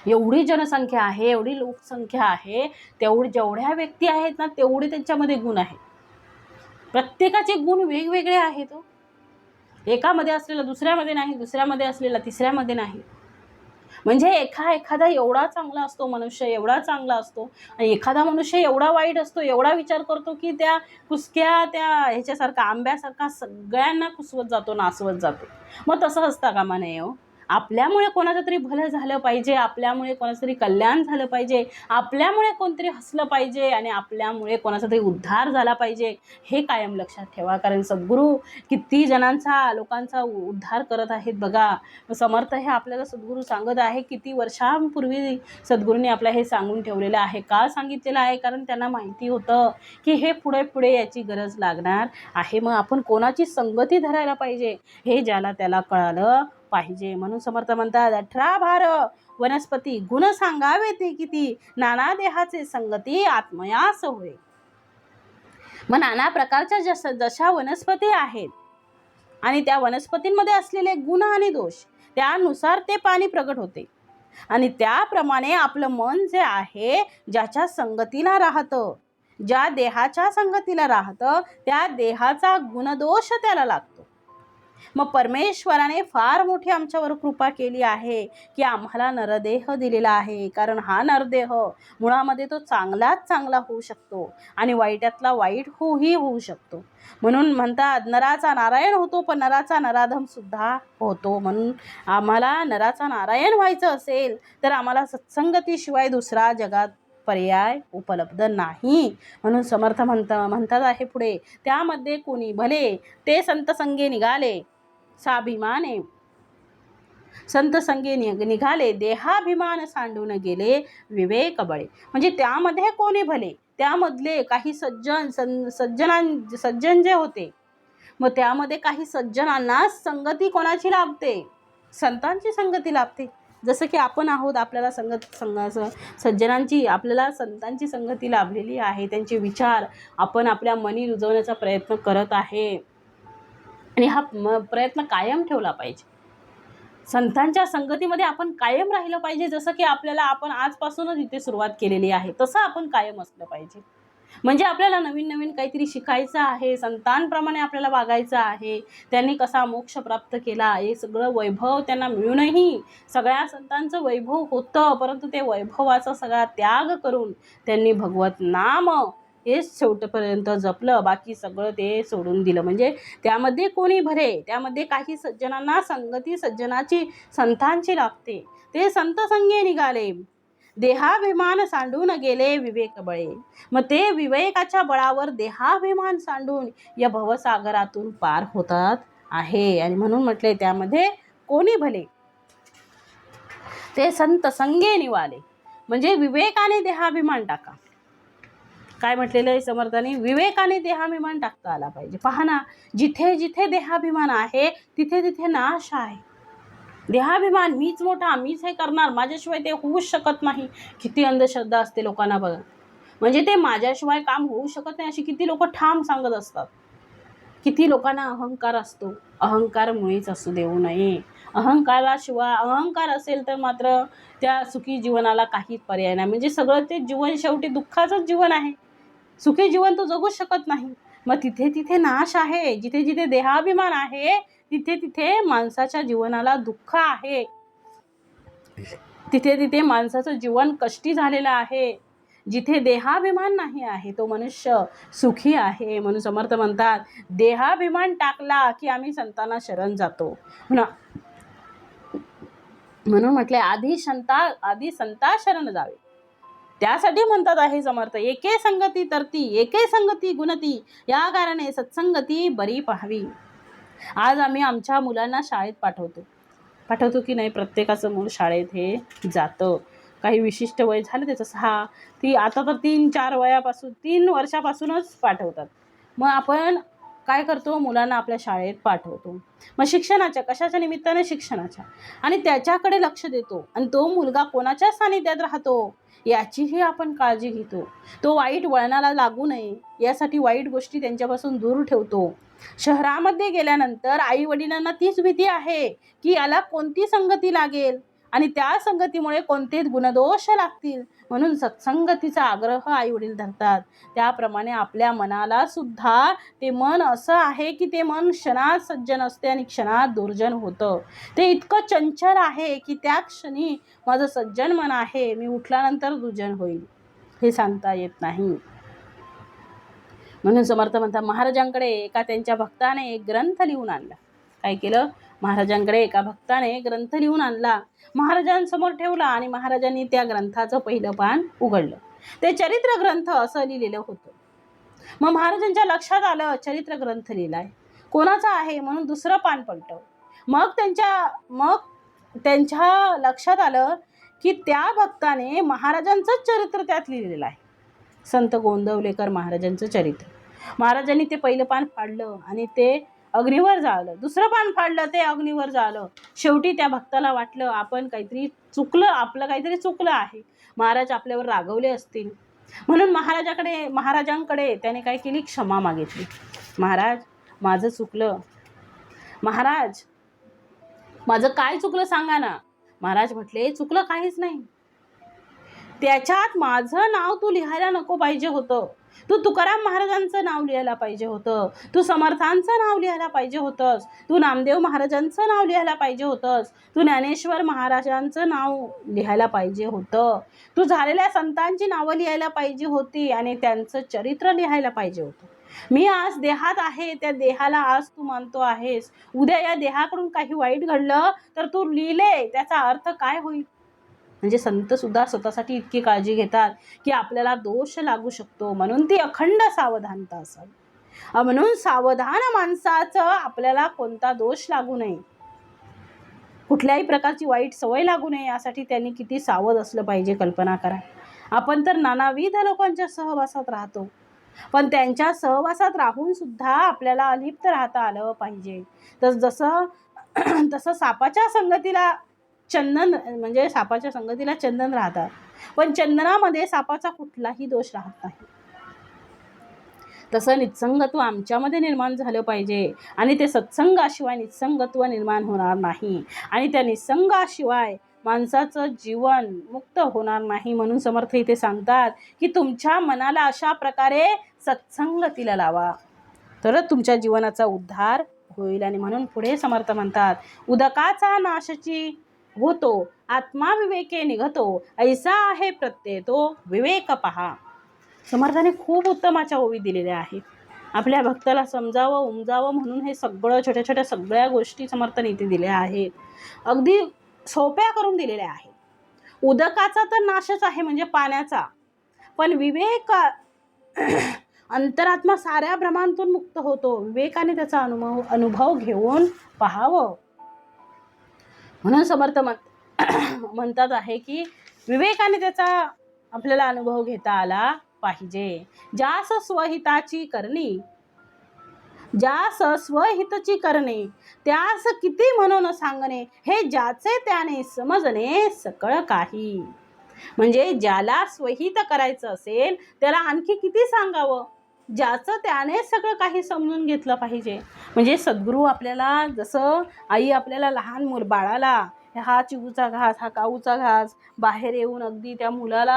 एवढी जनसंख्या आहे, एवढी लोकसंख्या आहे, जेवढ्या व्यक्ती आहेत ना तेवढे त्यांच्यामध्ये गुण आहेत. प्रत्येकाचे गुण वेगवेगळे आहेत. एकामध्ये असलेला दुसऱ्यामध्ये नाही, दुसऱ्यामध्ये असलेला तिसऱ्यामध्ये नाही. म्हणजे एखादा एवढा चांगला असतो, मनुष्य एवढा चांगला असतो आणि एखादा मनुष्य एवढा वाईट असतो, एवढा विचार करतो की त्या कुसक्या त्या ह्याच्यासारखा आंब्यासारखा सगळ्यांना कुसवत जातो, नासवत जातो. मग तसं असता कामा नये हो. आपल्यामुळे कोणाचं तरी भलं झालं पाहिजे, आपल्यामुळे कोणाचं तरी कल्याण झालं पाहिजे, आपल्यामुळे कोणतरी हसलं पाहिजे आणि आपल्यामुळे कोणाचा तरी उद्धार झाला पाहिजे, हे कायम लक्षात ठेवा. कारण सद्गुरू किती जणांचा, लोकांचा उद्धार करत आहेत बघा. समर्थ हे आपल्याला सद्गुरू सांगत आहे. किती वर्षांपूर्वी सद्गुरूंनी आपल्या हे सांगून ठेवलेलं आहे. का सांगितलेलं आहे? कारण त्यांना माहिती होतं की हे पुढे पुढे याची गरज लागणार आहे. मग आपण कोणाची संगती धरायला पाहिजे हे ज्याला त्याला कळालं पाहिजे. म्हणून समर्थ म्हणतात, 18 भार वनस्पती गुण सांगावे ते किती, नाना देहाचे संगती आत्मयास होय. मग नाना प्रकारच्या जशा वनस्पती आहेत आणि त्या वनस्पतींमध्ये असलेले गुण आणि दोष त्यानुसार ते पाणी प्रगट होते. आणि त्याप्रमाणे आपलं मन जे आहे, ज्याच्या संगतीला राहतं, ज्या देहाच्या संगतीला राहतं, त्या देहाचा गुणदोष त्याला लागतो. मग परमेश्वराने फार मोठी आमच्यावर कृपा केली आहे की आम्हाला नरदेह दिलेला आहे. कारण हा नरदेह मुळामध्ये तो चांगलाच चांगला होऊ शकतो आणि वाईटातला वाईट होऊ शकतो. म्हणून म्हणतात, नराचा नारायण होतो पण नराचा नराधम सुद्धा होतो. म्हणून आम्हाला नराचा नारायण व्हायचं असेल तर आम्हाला सत्संगतीशिवाय दुसरा जगात पर्याय उपलब्ध नाही. म्हणून समर्थ म्हणतात आहे पुढे, त्यामध्ये कोणी भले ते संत संगे निघाले साभिमाने, संत संगे निघाले देहाभिमान सांडून गेले विवेक बळे. म्हणजे त्यामध्ये कोणी भले, त्यामधले काही सज्जन जे होते, मग त्यामध्ये काही सज्जनांना संगती कोणाची लाभते? संतांची संगती लाभते. जसं की आपण आहोत, आपल्याला सज्जनांची, आपल्याला संतांची संगती लाभलेली आहे. त्यांचे विचार आपण आपल्या मनी रुजवण्याचा प्रयत्न करत आहे आणि हा प्रयत्न कायम ठेवला पाहिजे. संतांच्या संगतीमध्ये आपण कायम राहिलं पाहिजे. जसं की आपल्याला आपण आजपासूनच इथे सुरुवात केलेली आहे, तसं आपण कायम असलं पाहिजे. म्हणजे आपल्याला नवीन नवीन काहीतरी शिकायचं आहे, संतांप्रमाणे आपल्याला वागायचं आहे. त्यांनी कसा मोक्ष प्राप्त केला, हे सगळं वैभव त्यांना मिळूनही सगळ्या संतांचं वैभव होतं, परंतु ते वैभवाचा सगळा त्याग करून त्यांनी भगवत नाम हेच शेवटपर्यंत जपलं, बाकी सगळं ते सोडून दिलं. म्हणजे त्यामध्ये कोणी भरे, त्यामध्ये काही सज्जनांना संगती सज्जनाची संतांची लाभते. ते संत संगे निघाले देहाभिमान सांडून गेले विवेक बळे. मग ते विवेकाच्या बळावर देहाभिमान सांडून या भवसागरातून पार होतात आहे. आणि म्हणून म्हटले, त्यामध्ये कोणी भले ते संत संगे निवाले. म्हणजे विवेकाने देहाभिमान टाका. काय म्हटलेलं आहे समर्थांनी? विवेकाने देहाभिमान टाकता आला पाहिजे. पहा ना, जिथे जिथे देहाभिमान आहे तिथे तिथे नाश आहे. देहाभिमान, मीच मोठा, मीच हे करणार, माझ्याशिवाय ते होऊच शकत नाही, किती अंधश्रद्धा असते लोकांना बघा. म्हणजे ते माझ्याशिवाय काम होऊ शकत नाही अशी किती लोक ठाम सांगत असतात. किती लोकांना अहंकार असतो. अहंकार मुळीच असू देऊ नये. अहंकाराशिवाय, अहंकार असेल तर मात्र त्या सुखी जीवनाला काहीच पर्याय नाही. म्हणजे सगळं ते जीवन शेवटी दुःखाचंच जीवन आहे. सुखी जीवन तो जगूच शकत नाही. मग तिथे तिथे नाश आहे. जिथे जिथे देहाभिमान आहे तिथे तिथे माणसाच्या जीवनाला दुःख आहे. तिथे तिथे माणसाचं जीवन कष्टी झालेलं आहे. जिथे देहाभिमान नाही आहे तो मनुष्य सुखी आहे. म्हणून समर्थ म्हणतात, देहाभिमान टाकला की आम्ही संतांना शरण जातो. म्हणून म्हटले, आधी संता शरण जावे. त्यासाठी म्हणतात आहे समर्थ, एके संगती तरती एके संगती गुणती, या कारणे सत्संगती बरी पाहावी. आज आम्ही आमच्या मुलांना शाळेत पाठवतो की नाही? प्रत्येकाचं मूल शाळेत हे जातं. काही विशिष्ट वय झालं त्याचं आता तर 3 वर्षापासूनच पाठवतात. मग आपण काय करतो? मुलांना आपल्या शाळेत पाठवतो. मग शिक्षणाच्या, कशाच्या निमित्ताने? शिक्षणाच्या. आणि त्याच्याकडे लक्ष देतो. आणि तो मुलगा कोणाच्या सानिध्यात राहतो याचीही आपण काळजी घेतो. तो वाईट वळणाला लागू नये यासाठी वाईट गोष्टी त्यांच्यापासून दूर ठेवतो. शहरामध्ये गेल्यानंतर आई वडिलांना तीच भीती आहे की याला कोणती संगती लागेल आणि त्या संगतीमुळे कोणते गुणदोष लागतील. म्हणून सत्संगतीचा आग्रह आई वडील धरतात. त्याप्रमाणे आपल्या मनाला सुद्धा ते मन असं आहे की ते मन क्षणात सज्जन असते आणि क्षणात दुर्जन होतं. ते इतकं चंचल आहे की त्या क्षणी माझं सज्जन मन आहे, मी उठल्यानंतर दुर्जन होईल, हे सांगता येत नाही. म्हणून समर्थ म्हणतात, महाराजांकडे एका त्यांच्या भक्ताने एक ग्रंथ लिहून आणला. काय केलं? महाराजांकडे एका भक्ताने ग्रंथ लिहून आणला, महाराजांसमोर ठेवला आणि महाराजांनी त्या ग्रंथाचं पहिलं पान उघडलं. ते चरित्र ग्रंथ असं लिहिलेलं होतं. मग महाराजांच्या लक्षात आलं चरित्र ग्रंथ लिहिलाय, कोणाचा आहे म्हणून दुसरं पान पलटवलं. मग त्यांच्या लक्षात आलं की त्या भक्ताने महाराजांचंच चरित्र त्यात लिहिलेलं आहे, संत गोंदवलेकर महाराजांचं चरित्र. महाराजांनी ते पहिलं पान फाडलं आणि ते अग्नीवर जाळलं. दुसरं पान फाडलं, ते अग्नीवर जाळलं. शेवटी त्या भक्ताला वाटलं आपण काहीतरी चुकलं, आपलं काहीतरी चुकलं आहे, महाराज आपल्यावर रागवले असतील. म्हणून महाराजांकडे त्याने काय केली, क्षमा मागितली. महाराज माझं चुकलं, महाराज माझं काय चुकलं सांगा ना. महाराज म्हटले चुकलं काहीच नाही, त्याच्यात माझं नाव तू लिहायला नको पाहिजे होतं, तू तुकाराम महाराजांचं नाव लिहायला पाहिजे होतं, तू समर्थांचं नाव लिहायला पाहिजे होतंस, तू नामदेव महाराजांचं नाव लिहायला पाहिजे होतंस, तू ज्ञानेश्वर महाराजांचं नाव लिहायला पाहिजे होतं, तू झालेल्या संतांची नावं लिहायला पाहिजे होती आणि त्यांचं चरित्र लिहायला पाहिजे होतं. मी आज देहात आहे, त्या देहाला आज तू मानतो आहेस, उद्या या देहाकडून काही वाईट घडलं तर तू लिहिले त्याचा अर्थ काय होईल. म्हणजे संत सुद्धा स्वतःसाठी इतकी काळजी घेतात की आपल्याला दोष लागू शकतो, म्हणून ती अखंड सावधानता असावी. म्हणून सावधान माणसाचं आपल्याला कोणता दोष लागू नये, कुठल्याही प्रकारची वाईट सवय लागू नये, यासाठी त्यांनी किती सावध असलं पाहिजे कल्पना करा. आपण तर नानाविध लोकांच्या सहवासात राहतो, पण त्यांच्या सहवासात राहून सुद्धा आपल्याला अलिप्त राहता आलं पाहिजे. तर तसं सापाच्या संगतीला चंदन राहतात, पण चंदनामध्ये सापाचा कुठलाही दोष राहत नाही. तसं निसंगत्व आमच्यामध्ये निर्माण झालं पाहिजे आणि ते सत्संगाशिवाय निसंगत्व निर्माण होणार नाही आणि त्या निसंगाशिवाय माणसाचं जीवन मुक्त होणार नाही. म्हणून समर्थ इथे सांगतात की तुमच्या मनाला अशा प्रकारे सत्संगतीला लावा, तरच तुमच्या जीवनाचा उद्धार होईल. आणि म्हणून पुढे समर्थ म्हणतात, उदकाचा नाशची होतो आत्मा विवेके निघतो, ऐसा आहे प्रत्यय तो विवेक पहा. समर्थाने खूप उत्तमाच्या ओवी दिलेल्या आहेत. आपल्या भक्ताला समजावं उमजावं म्हणून हे सगळं छोट्या छोट्या सगळ्या गोष्टी समर्थाने इथे दिल्या आहेत, अगदी सोप्या करून दिलेल्या आहेत. उदकाचा तर नाशच आहे म्हणजे पाण्याचा, पण विवेक अंतरात्मा साऱ्या भ्रमांतून मुक्त होतो, विवेकाने त्याचा अनुभव घेऊन पाहावं. म्हणून समर्थ म्हणतात आहे की विवेकाने त्याचा आपल्याला अनुभव घेता आला पाहिजे. ज्यास स्वहिताची करणे त्यास किती म्हणून सांगणे, हे ज्याचे त्याने समजणे सकळ काही. म्हणजे ज्याला स्वहित करायचं असेल त्याला आणखी किती सांगावं, ज्याचं त्याने सगळं काही समजून घेतलं पाहिजे. म्हणजे सद्गुरू आपल्याला, जसं आई आपल्याला लहान बाळाला हा चिऊचा घास हा काऊचा घास बाहेर येऊन अगदी त्या मुलाला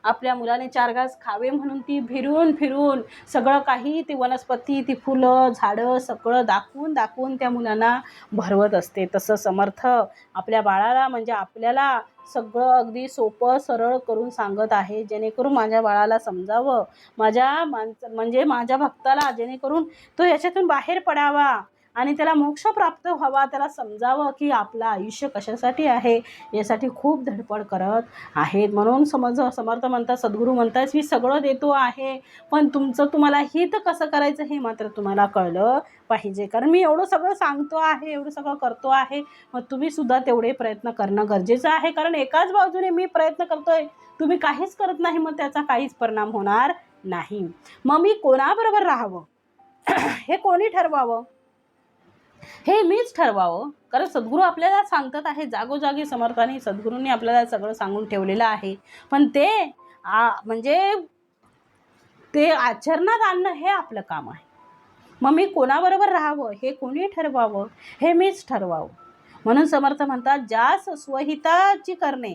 आपल्या मुलाने 4 घास खावे म्हणून ती फिरून सगळं काही ती वनस्पती ती फुलं झाडं सगळं दाखवून त्या मुलांना भरवत असते, तसं समर्थ आपल्या बाळाला म्हणजे आपल्याला सगळं अगदी सोपं सरळ करून सांगत आहे, जेणेकरून माझ्या बाळाला समजावं, माझ्या भक्ताला जेणेकरून तो याच्यातून बाहेर पडावा आणि त्याला मोक्ष प्राप्त व्हावा, त्याला समजावं की आपलं आयुष्य कशासाठी आहे, यासाठी खूप धडपड करत आहेत. म्हणून समर्थ म्हणतात, सद्गुरू म्हणतात, मी सगळं देतो आहे पण तुम्हाला हित कसं करायचं हे मात्र तुम्हाला कळलं पाहिजे. कारण मी एवढं सगळं सांगतो आहे, एवढं सगळं करतो आहे, मग तुम्ही सुद्धा तेवढे प्रयत्न करणं गरजेचं आहे. कारण एकाच बाजूने मी प्रयत्न करतोय, तुम्ही काहीच करत नाही, मग त्याचा काहीच परिणाम होणार नाही. मग मी कोणाबरोबर राहावं हे कोणी ठरवावं, हे मीच ठरवावं. कारण सद्गुरू आपल्याला सांगतात आहे, जागोजागी समर्थाने सद्गुरूंनी आपल्याला सगळं सांगून ठेवलेलं आहे, पण ते आचरणात आणणं हे आपलं काम आहे. मग मी कोणाबरोबर राहावं हे कोणी ठरवावं, हे मीच ठरवावं. म्हणून समर्थ म्हणतात, ज्यास स्वहिताची करणे,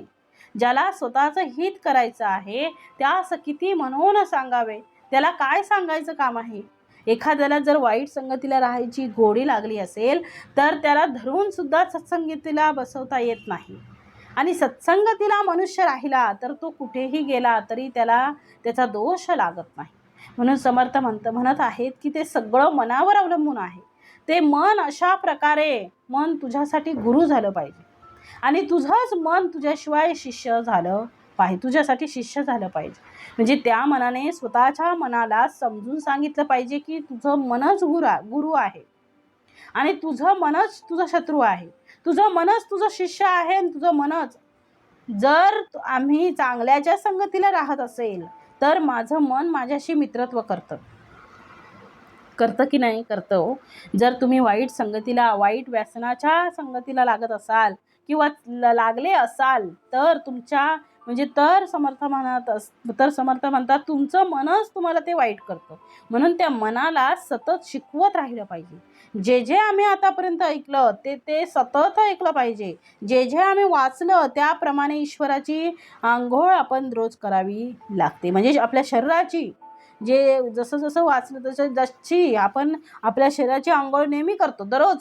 ज्याला स्वतःचं हित करायचं आहे त्यास किती म्हणून सांगावे, त्याला काय सांगायचं काम आहे. एखाद्याला जर वाईट संगतीला राहायची गोडी लागली असेल तर त्याला धरून सुद्धा सत्संगतीला बसवता येत नाही, आणि सत्संगतीला मनुष्य राहिला तर तो कुठेही गेला तरी त्याला त्याचा दोष लागत नाही. म्हणून समर्थ म्हणत आहेत की ते सगळं मनावर अवलंबून आहे. ते मन अशा प्रकारे मन तुझ्यासाठी गुरु झालं पाहिजे आणि तुझंच मन तुझ्याशिवाय शिष्य झालं पाहिजे, तुझ्यासाठी शिष्य झालं पाहिजे. म्हणजे त्या मनाने स्वतःच्या मनाला समजून सांगितलं पाहिजे की तुझं मनच गुरु आहे आणि तुझं मनच तुझा शत्रू आहे, तुझं मनच तुझं शिष्य आहे आणि तुझं मनच जर आम्ही चांगल्याच्या संगतीला राहत असेल तर माझं मन माझ्याशी मित्रत्व करतं की नाही करतं. जर तुम्ही वाईट संगतीला, वाईट व्यसनाच्या संगतीला लागत असाल किंवा लागले असाल तर तुमच्या म्हणजे तर समर्थ म्हणतात तुमचं मनच तुम्हाला ते वाईट करतं. म्हणून त्या मनाला सतत शिकवत राहिलं पाहिजे. जे जे आम्ही आतापर्यंत ऐकलं ते सतत ऐकलं पाहिजे. जे जे आम्ही वाचलं त्याप्रमाणे ईश्वराची आंघोळ आपण रोज करावी लागते. म्हणजे आपल्या शरीराची जे जसं जसं वाचलं जशी आपण आपल्या शरीराची आंघोळ नेहमी करतो दररोज,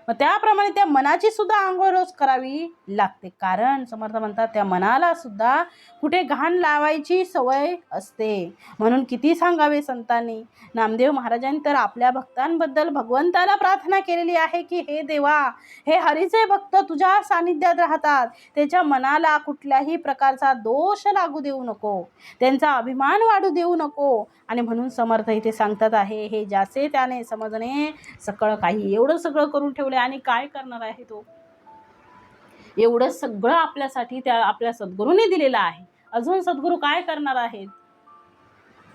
मग त्याप्रमाणे त्या मनाची सुद्धा आंघोळ रोज करावी लागते. कारण समर्थ म्हणतात त्या मनाला सुद्धा कुठे घाण लावायची सवय असते. म्हणून किती सांगावे संतांनी, नामदेव महाराजांनी तर आपल्या भक्तांबद्दल भगवंताला प्रार्थना केलेली आहे की हे देवा, हे हरीचे भक्त तुझ्या सानिध्यात राहतात, त्याच्या मनाला कुठल्याही प्रकारचा दोष लागू देऊ नको, त्यांचा अभिमान वाढू देऊ नको. आणि म्हणून समर्थ इथे सांगतात आहे हे ज्याचे त्याने समजणे सकळ काही. एवढं सगळं करून ठेवले आणि काय करणार आहे तो? एवढं सगळं आपल्यासाठी त्या आपल्या सद्गुरूंनी दिलेलं आहे. अजून सद्गुरू काय करणार आहेत?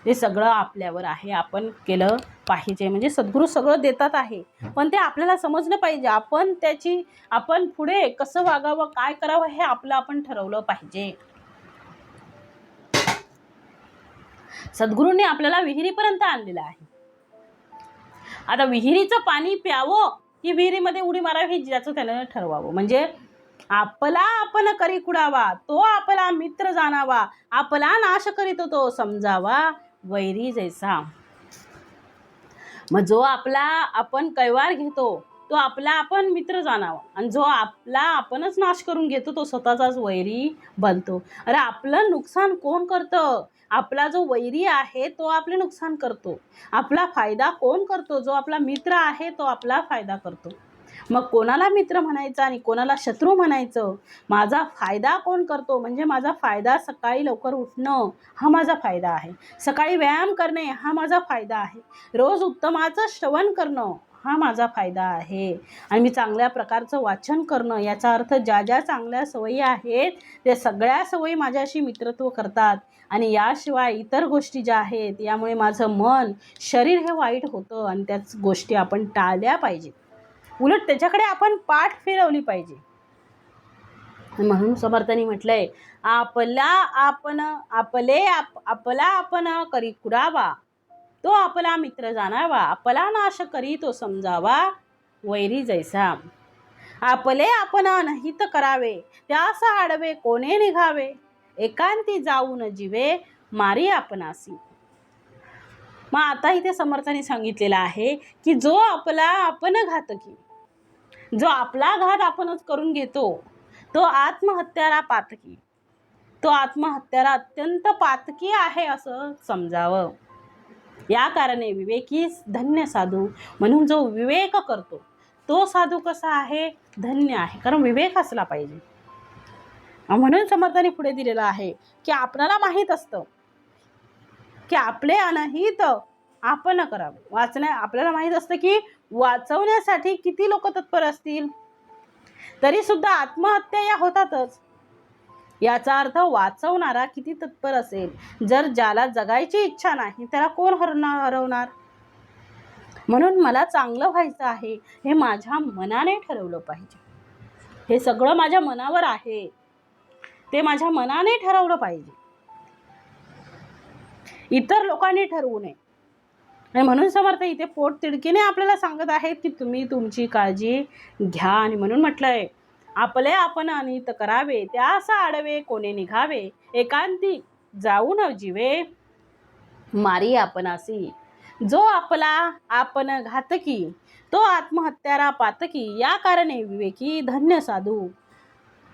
ते सगळं आपल्यावर आहे, आपण केलं पाहिजे. म्हणजे सद्गुरू सगळं देतात आहे पण ते आपल्याला समजलं पाहिजे. आपण पुढे कसं वागावं, काय करावं हे आपलं आपण ठरवलं पाहिजे. सद्गुरूंनी आपल्याला विहिरीपर्यंत आणलेलं आहे. आता विहिरीचं पाणी प्यावं की विहिरीमध्ये उडी मारावी हे ज्याचं त्यानं ठरवावं. म्हणजे आपला आपण करी कुडावा, तो आपला मित्र जाणावा, आपला नाश करीतो तो समजावा वैरी जैसा. मग जो आपला आपण कैवार घेतो तो आपला आपण मित्र जाणावा आणि जो आपला आपणच नाश करून घेतो तो स्वतःचाच वैरी बनतो. अरे आपलं नुकसान कोण करतं? आपला जो वैरी आहे तो आपले नुकसान करतो. आपला फायदा कोण करतो? जो आपला मित्र आहे तो आपला फायदा करतो. मग कोणाला मित्र म्हणायचं आणि कोणाला शत्रू म्हणायचं? माझा फायदा कोण करतो? म्हणजे माझा फायदा सकाळी लवकर उठणं हा माझा फायदा आहे, सकाळी व्यायाम करणे हा माझा फायदा आहे, रोज उत्तमाचं श्रवण करणं हा माझा फायदा आहे आणि मी चांगल्या प्रकारचं वाचन करणं. याचा अर्थ ज्या ज्या चांगल्या सवयी आहेत त्या सगळ्या सवयी माझ्याशी मित्रत्व करतात आणि याशिवाय इतर गोष्टी ज्या आहेत यामुळे माझं मन शरीर हे वाईट होतं आणि त्याच गोष्टी आपण टाळल्या पाहिजेत. उलट त्याच्याकडे आपण पाठ फिरवली पाहिजे. म्हणून समर्थांनी म्हटलंय आपला आपण करी कुडावा, तो आपला मित्र जाणावा, आपला नाश करी तो समजावा वैरी जैसा. आपले आपण अनहित करावे, त्यास आडवे कोणे निघावे, एकांती जाऊन जीवे मारी आपणासी. मग आता इथे समर्थांनी सांगितलेलं आहे की जो आपला आपण घातकी, जो आपला घात आपणच करून घेतो तो आत्महत्याला पातकी, तो आत्महत्याला अत्यंत पातकी आहे असं समजावं. या कारणे विवेकी धन्य साधू. म्हणून जो विवेक करतो तो साधू कसा आहे? धन्य आहे, कारण विवेक असला पाहिजे. म्हणून समर्थांनी पुढे दिलेलं आहे की आपल्याला माहीत असतं की आपले अनहित आपण करावे. आपल्याला माहीत असतं की वाचवण्यासाठी किती लोक तत्पर असतील, तरी सुद्धा आत्महत्या या होतातच. याचा अर्थ वाचवणारा किती तत्पर असेल. जर ज्याला जगायची इच्छा नाही त्याला कोण हरवणार? म्हणून मला चांगलं व्हायचं आहे हे माझ्या मनाने ठरवलं पाहिजे. हे सगळं माझ्या मनावर आहे, ते माझ्या मनाने ठरवलं पाहिजे, इतर लोकांनी ठरवू नये. आणि म्हणून समर्थ इथे पोट तिडकीने आपल्याला सांगत आहेत की तुम्ही तुमची काळजी घ्या. आणि म्हणून म्हटलंय आपले आपण अनित करावे, त्यास आडवे कोणे निघावे, एकांती जाऊन जीवे मारी आपणासी. जो आपला आपण घातकी तो आत्महत्याला पातकी, या कारणे विवेकी धन्य साधू.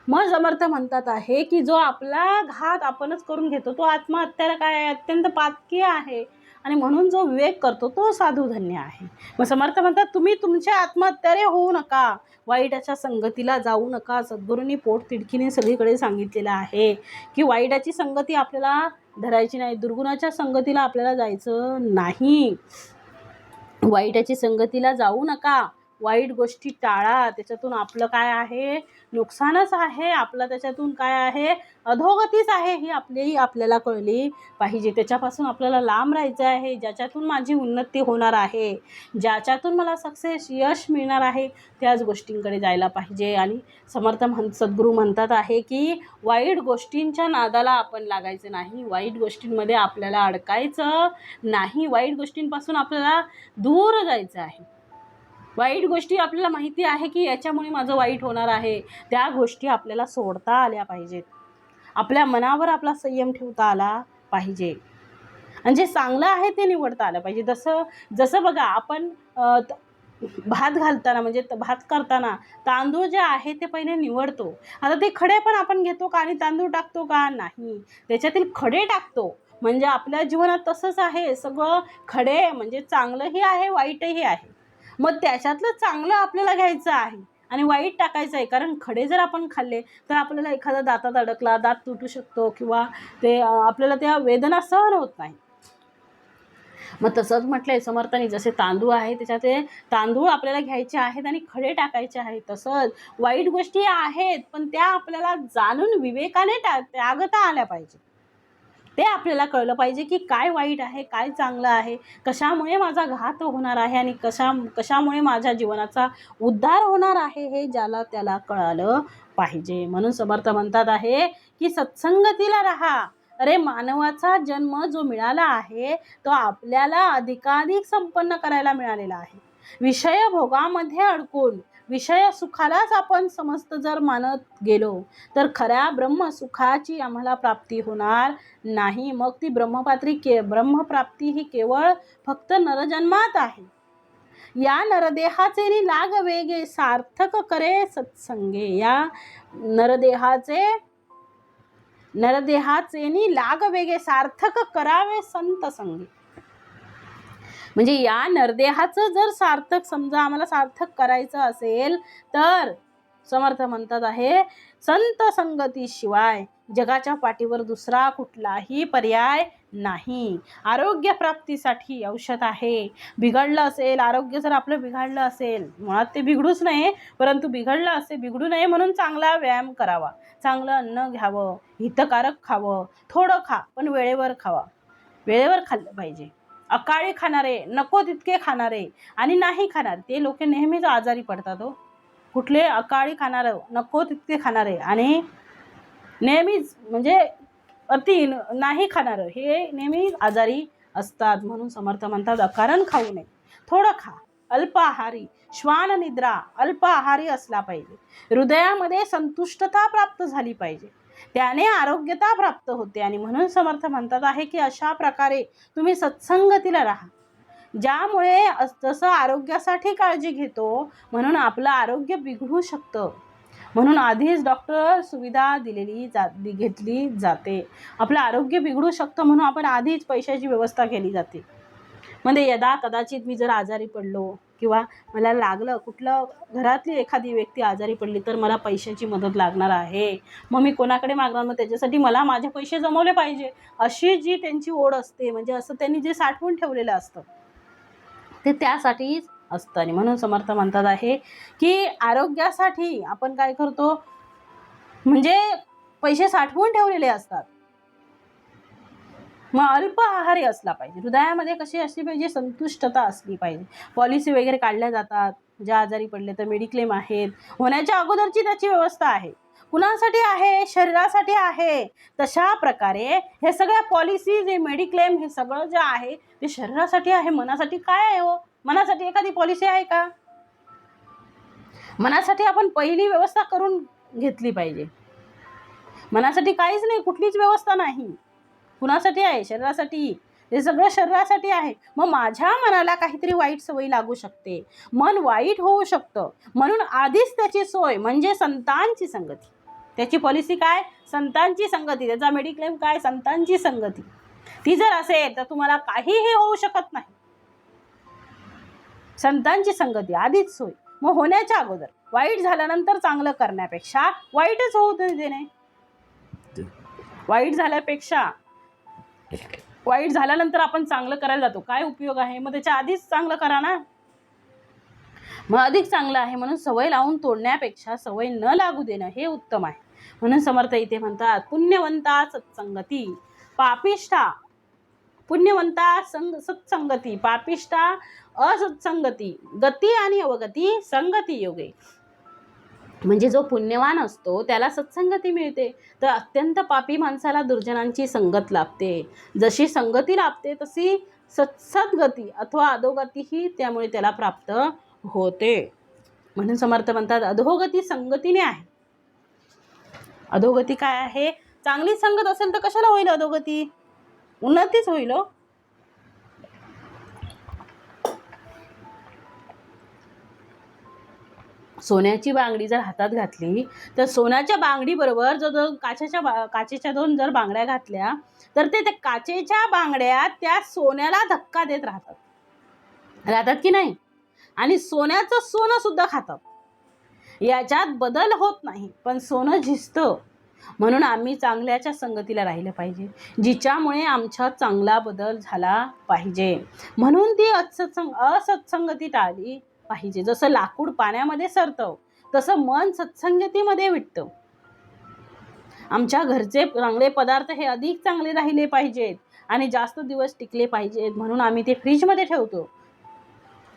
मग समर्थ म्हणतात आहे की जो आपला घात आपणच करून घेतो तो आत्महत्याला काय आहे? अत्यंत पातकी आहे. आणि म्हणून जो विवेक करतो तो साधू धन्य आहे. मग समर्थ म्हणतात तुम्ही तुमचे आत्महत्यारे होऊ नका, वाईटाच्या संगतीला जाऊ नका. सद्गुरूंनी पोटतिडकीने सगळीकडे सांगितलेलं आहे की वाईटाची संगती आपल्याला धरायची नाही, दुर्गुणाच्या संगतीला आपल्याला जायचं नाही. वाईटाची संगतीला जाऊ नका, वाईट गोष्टी टाळा. त्याच्यातून आपलं काय आहे, नुकसानच आहे. आपलं त्याच्यातून काय आहे, अधोगतीच आहे. ही आपल्याला कळली पाहिजे. त्याच्यापासून आपल्याला लांब राहायचं आहे. ज्याच्यातून माझी उन्नती होणार आहे, ज्याच्यातून मला सक्सेस यश मिळणार आहे, त्याच गोष्टींकडे जायला पाहिजे. आणि सद्गुरू म्हणतात आहे की वाईट गोष्टींच्या नादाला आपण लागायचं नाही, वाईट गोष्टींमध्ये आपल्याला अडकायचं नाही, वाईट गोष्टींपासून आपल्याला दूर जायचं आहे. वाईट गोष्टी आपल्याला माहिती आहे की याच्यामुळे माझं वाईट होणार आहे, त्या गोष्टी आपल्याला सोडता आल्या पाहिजेत. आपल्या मनावर आपला संयम ठेवता आला पाहिजे आणि जे चांगलं आहे ते निवडता आलं पाहिजे. जसं बघा आपण भात घालताना म्हणजे भात करताना तांदूळ जे आहे ते पहिले निवडतो. आता ते खडे पण आपण घेतो का आणि तांदूळ टाकतो का? नाही, त्याच्यातील खडे टाकतो. म्हणजे आपल्या जीवनात तसंच आहे, सगळं खडे म्हणजे चांगलंही आहे वाईटही आहे. मग त्याच्यातलं चांगलं आपल्याला घ्यायचं आहे आणि वाईट टाकायचं आहे. कारण खडे जर आपण खाल्ले तर आपल्याला एखादा दातात अडकला, दात तुटू शकतो किंवा ते आपल्याला त्या वेदना सहन होत नाही. मग तसंच म्हटलंय समर्थांनी, जसे तांदूळ आहे त्याच्यात ते तांदूळ आपल्याला घ्यायचे आहेत आणि खडे टाकायचे आहेत. तसंच वाईट गोष्टी आहेत पण त्या आपल्याला जाणून विवेकाने त्यागता आल्या पाहिजे. ते आपल्याला कळलं पाहिजे की काय वाईट आहे, काय चांगलं आहे, कशामुळे माझा घात होणार आहे आणि कशामुळे माझ्या जीवनाचा उद्धार होणार आहे, हे ज्याला त्याला कळालं पाहिजे. म्हणून समर्थ म्हणतात आहे की सत्संगतीला राहा. अरे मानवाचा जन्म जो मिळाला आहे तो आपल्याला अधिकाधिक संपन्न करायला मिळालेला आहे. विषय भोगामध्ये अडकून विषय सुखालाच आपण समस्त जर मानत गेलो तर खऱ्या ब्रह्मसुखाची आम्हाला प्राप्ती होणार नाही. मग ती ब्रह्मप्राप्ती ही केवळ फक्त नरजन्मात आहे. या नरदेहाचे लाग वेगे सार्थक करे सत्संगे. या नरदेहाचे लाग वेगे सार्थक करावे संत संगे. म्हणजे या नरदेहाचं जर सार्थक समजा आम्हाला सार्थक करायचं असेल तर समर्थ म्हणतात आहे संत संगतीशिवाय जगाच्या पाठीवर दुसरा कुठलाही पर्याय नाही. आरोग्य प्राप्तीसाठी औषध आहे. बिघडलं असेल आरोग्य, जर आपलं बिघडलं असेल, मुळात ते बिघडूच नये परंतु बिघडलं असेल, बिघडू नये म्हणून चांगला व्यायाम करावा, चांगलं अन्न घ्यावं, हितकारक खावं, थोडं खा पण वेळेवर खावा, वेळेवर खाल्लं पाहिजे. अकाळी खाणारे, नको तितके खाणारे आणि नाही खाणारे ते लोक नेहमीच आजारी पडतात. कुठले? अकाळी खाणारं, नको तितके खाणारे आणि नेहमीच म्हणजे अति नाही खाणारं हे नेहमी आजारी असतात. म्हणून समर्थ म्हणतात अकारण खाऊ नये, थोडं खा, अल्पाहारी, श्वान निद्रा अल्पाहारी असला पाहिजे. हृदयामध्ये संतुष्टता प्राप्त झाली पाहिजे, त्याने आरोग्यता प्राप्त होते. आणि म्हणून समर्थ म्हणतात आहे की अशा प्रकारे तुम्ही सत्संगतीला राहा. ज्यामुळे जसं आरोग्यासाठी काळजी घेतो म्हणून आपलं आरोग्य बिघडू शकतं, म्हणून आधीच डॉक्टर सुविधा घेतली जाते. आपलं आरोग्य बिघडू शकतं म्हणून आपण आधीच पैशाची व्यवस्था केली जाते. म्हणजे यदा कदाचित मी जर आजारी पडलो किंवा मला लागलं, कुठलं घरातली एखादी व्यक्ती आजारी पडली तर मला पैशाची मदत लागणार आहे, मग मी कोणाकडे मागणार? मग त्याच्यासाठी मला माझे पैसे जमवले पाहिजे, अशी जी त्यांची ओढ असते. म्हणजे असं त्यांनी जे साठवून ठेवलेलं असतं ते त्यासाठीच असतं. आणि म्हणून समर्थ म्हणतात आहे की आरोग्यासाठी आपण काय करतो, म्हणजे पैसे साठवून ठेवलेले असतात. मग अल्प आहारी असला पाहिजे, हृदयामध्ये कशी असली पाहिजे, संतुष्टता असली पाहिजे. पॉलिसी वगैरे काढल्या जातात, जे आजारी पडले तर मेडिक्लेम आहेत, होण्याच्या अगोदरची त्याची व्यवस्था आहे. कुणासाठी आहे? शरीरासाठी आहे. तशा प्रकारे हे सगळ्या पॉलिसीज, हे मेडिक्लेम, हे सगळं जे आहे ते शरीरासाठी आहे. मनासाठी काय आहे हो? मनासाठी एखादी पॉलिसी आहे का? मनासाठी आपण पहिली व्यवस्था करून घेतली पाहिजे. मनासाठी काहीच नाही, कुठलीच व्यवस्था नाही. कुणासाठी आहे? शरीरासाठी. हे सगळं शरीरासाठी आहे. मग माझ्या मनाला काहीतरी वाईट सवय लागू शकते, मन वाईट होऊ शकतं, म्हणून आधीच त्याची सोय म्हणजे संतांची संगती. त्याची पॉलिसी काय? संतांची संगती. त्याचा मेडिक्लेम काय? संतांची संगती. ती जर असेल तर तुम्हाला काहीही होऊ शकत नाही. संतांची संगती आधीच होय. मग होण्याच्या अगोदर वाईट झाल्यानंतर चांगलं करण्यापेक्षा वाईटच होऊ देणे. वाईट झाल्यापेक्षा वाईट झाल्यानंतर आपण चांगलं करायला जातो, काय उपयोग आहे? मग त्याच्या आधीच चांगलं करा ना, मग अधिक चांगलं आहे. म्हणून सवय लावून तोडण्यापेक्षा सवय न लागू देणं हे उत्तम आहे. म्हणून समर्थ इथे म्हणतात, पुण्यवंता सत्संगती पापिष्ठा, पुण्यवंता सत्संगती पापिष्ठा असत्संगती गती आणि अवगती संगती योगे. म्हणजे जो पुण्यवान असतो त्याला सत्संगती मिळते, तर अत्यंत पापी माणसाला दुर्जनांची संगत लाभते. जशी संगती लाभते तशी सत्सद्गती अथवा अधोगतीही त्यामुळे त्याला प्राप्त होते. म्हणून समर्थ म्हणतात, अधोगती संगतीने आहे. अधोगती काय आहे? चांगली संगत असेल तर कशाला होईल अधोगती? उन्नतीच होईल. सोन्याची बांगडी जर हातात घातली तर सोन्याच्या बांगडी बरोबर जो काचेच्या दोन जर बांगड्या घातल्या तर ते काचेच्या बांगड्या त्या सोन्याला धक्का देत राहतात की नाही? आणि सोन्याचं सोनं सुद्धा खातात. याच्यात बदल होत नाही, पण सोनं झिजतं. म्हणून आम्ही चांगल्याच्या संगतीला राहिलं पाहिजे, जिच्यामुळे आमच्यात चांगला बदल झाला पाहिजे. म्हणून ती असत्संगती टाळली पाहिजे. जसं लाकूड पाण्यामध्ये सरतं तसं मन सत्संगतीमध्ये विटतं. आमच्या घरचे चांगले पदार्थ हे अधिक चांगले राहिले पाहिजेत आणि जास्त दिवस टिकले पाहिजेत, म्हणून आम्ही ते फ्रीजमध्ये ठेवतो.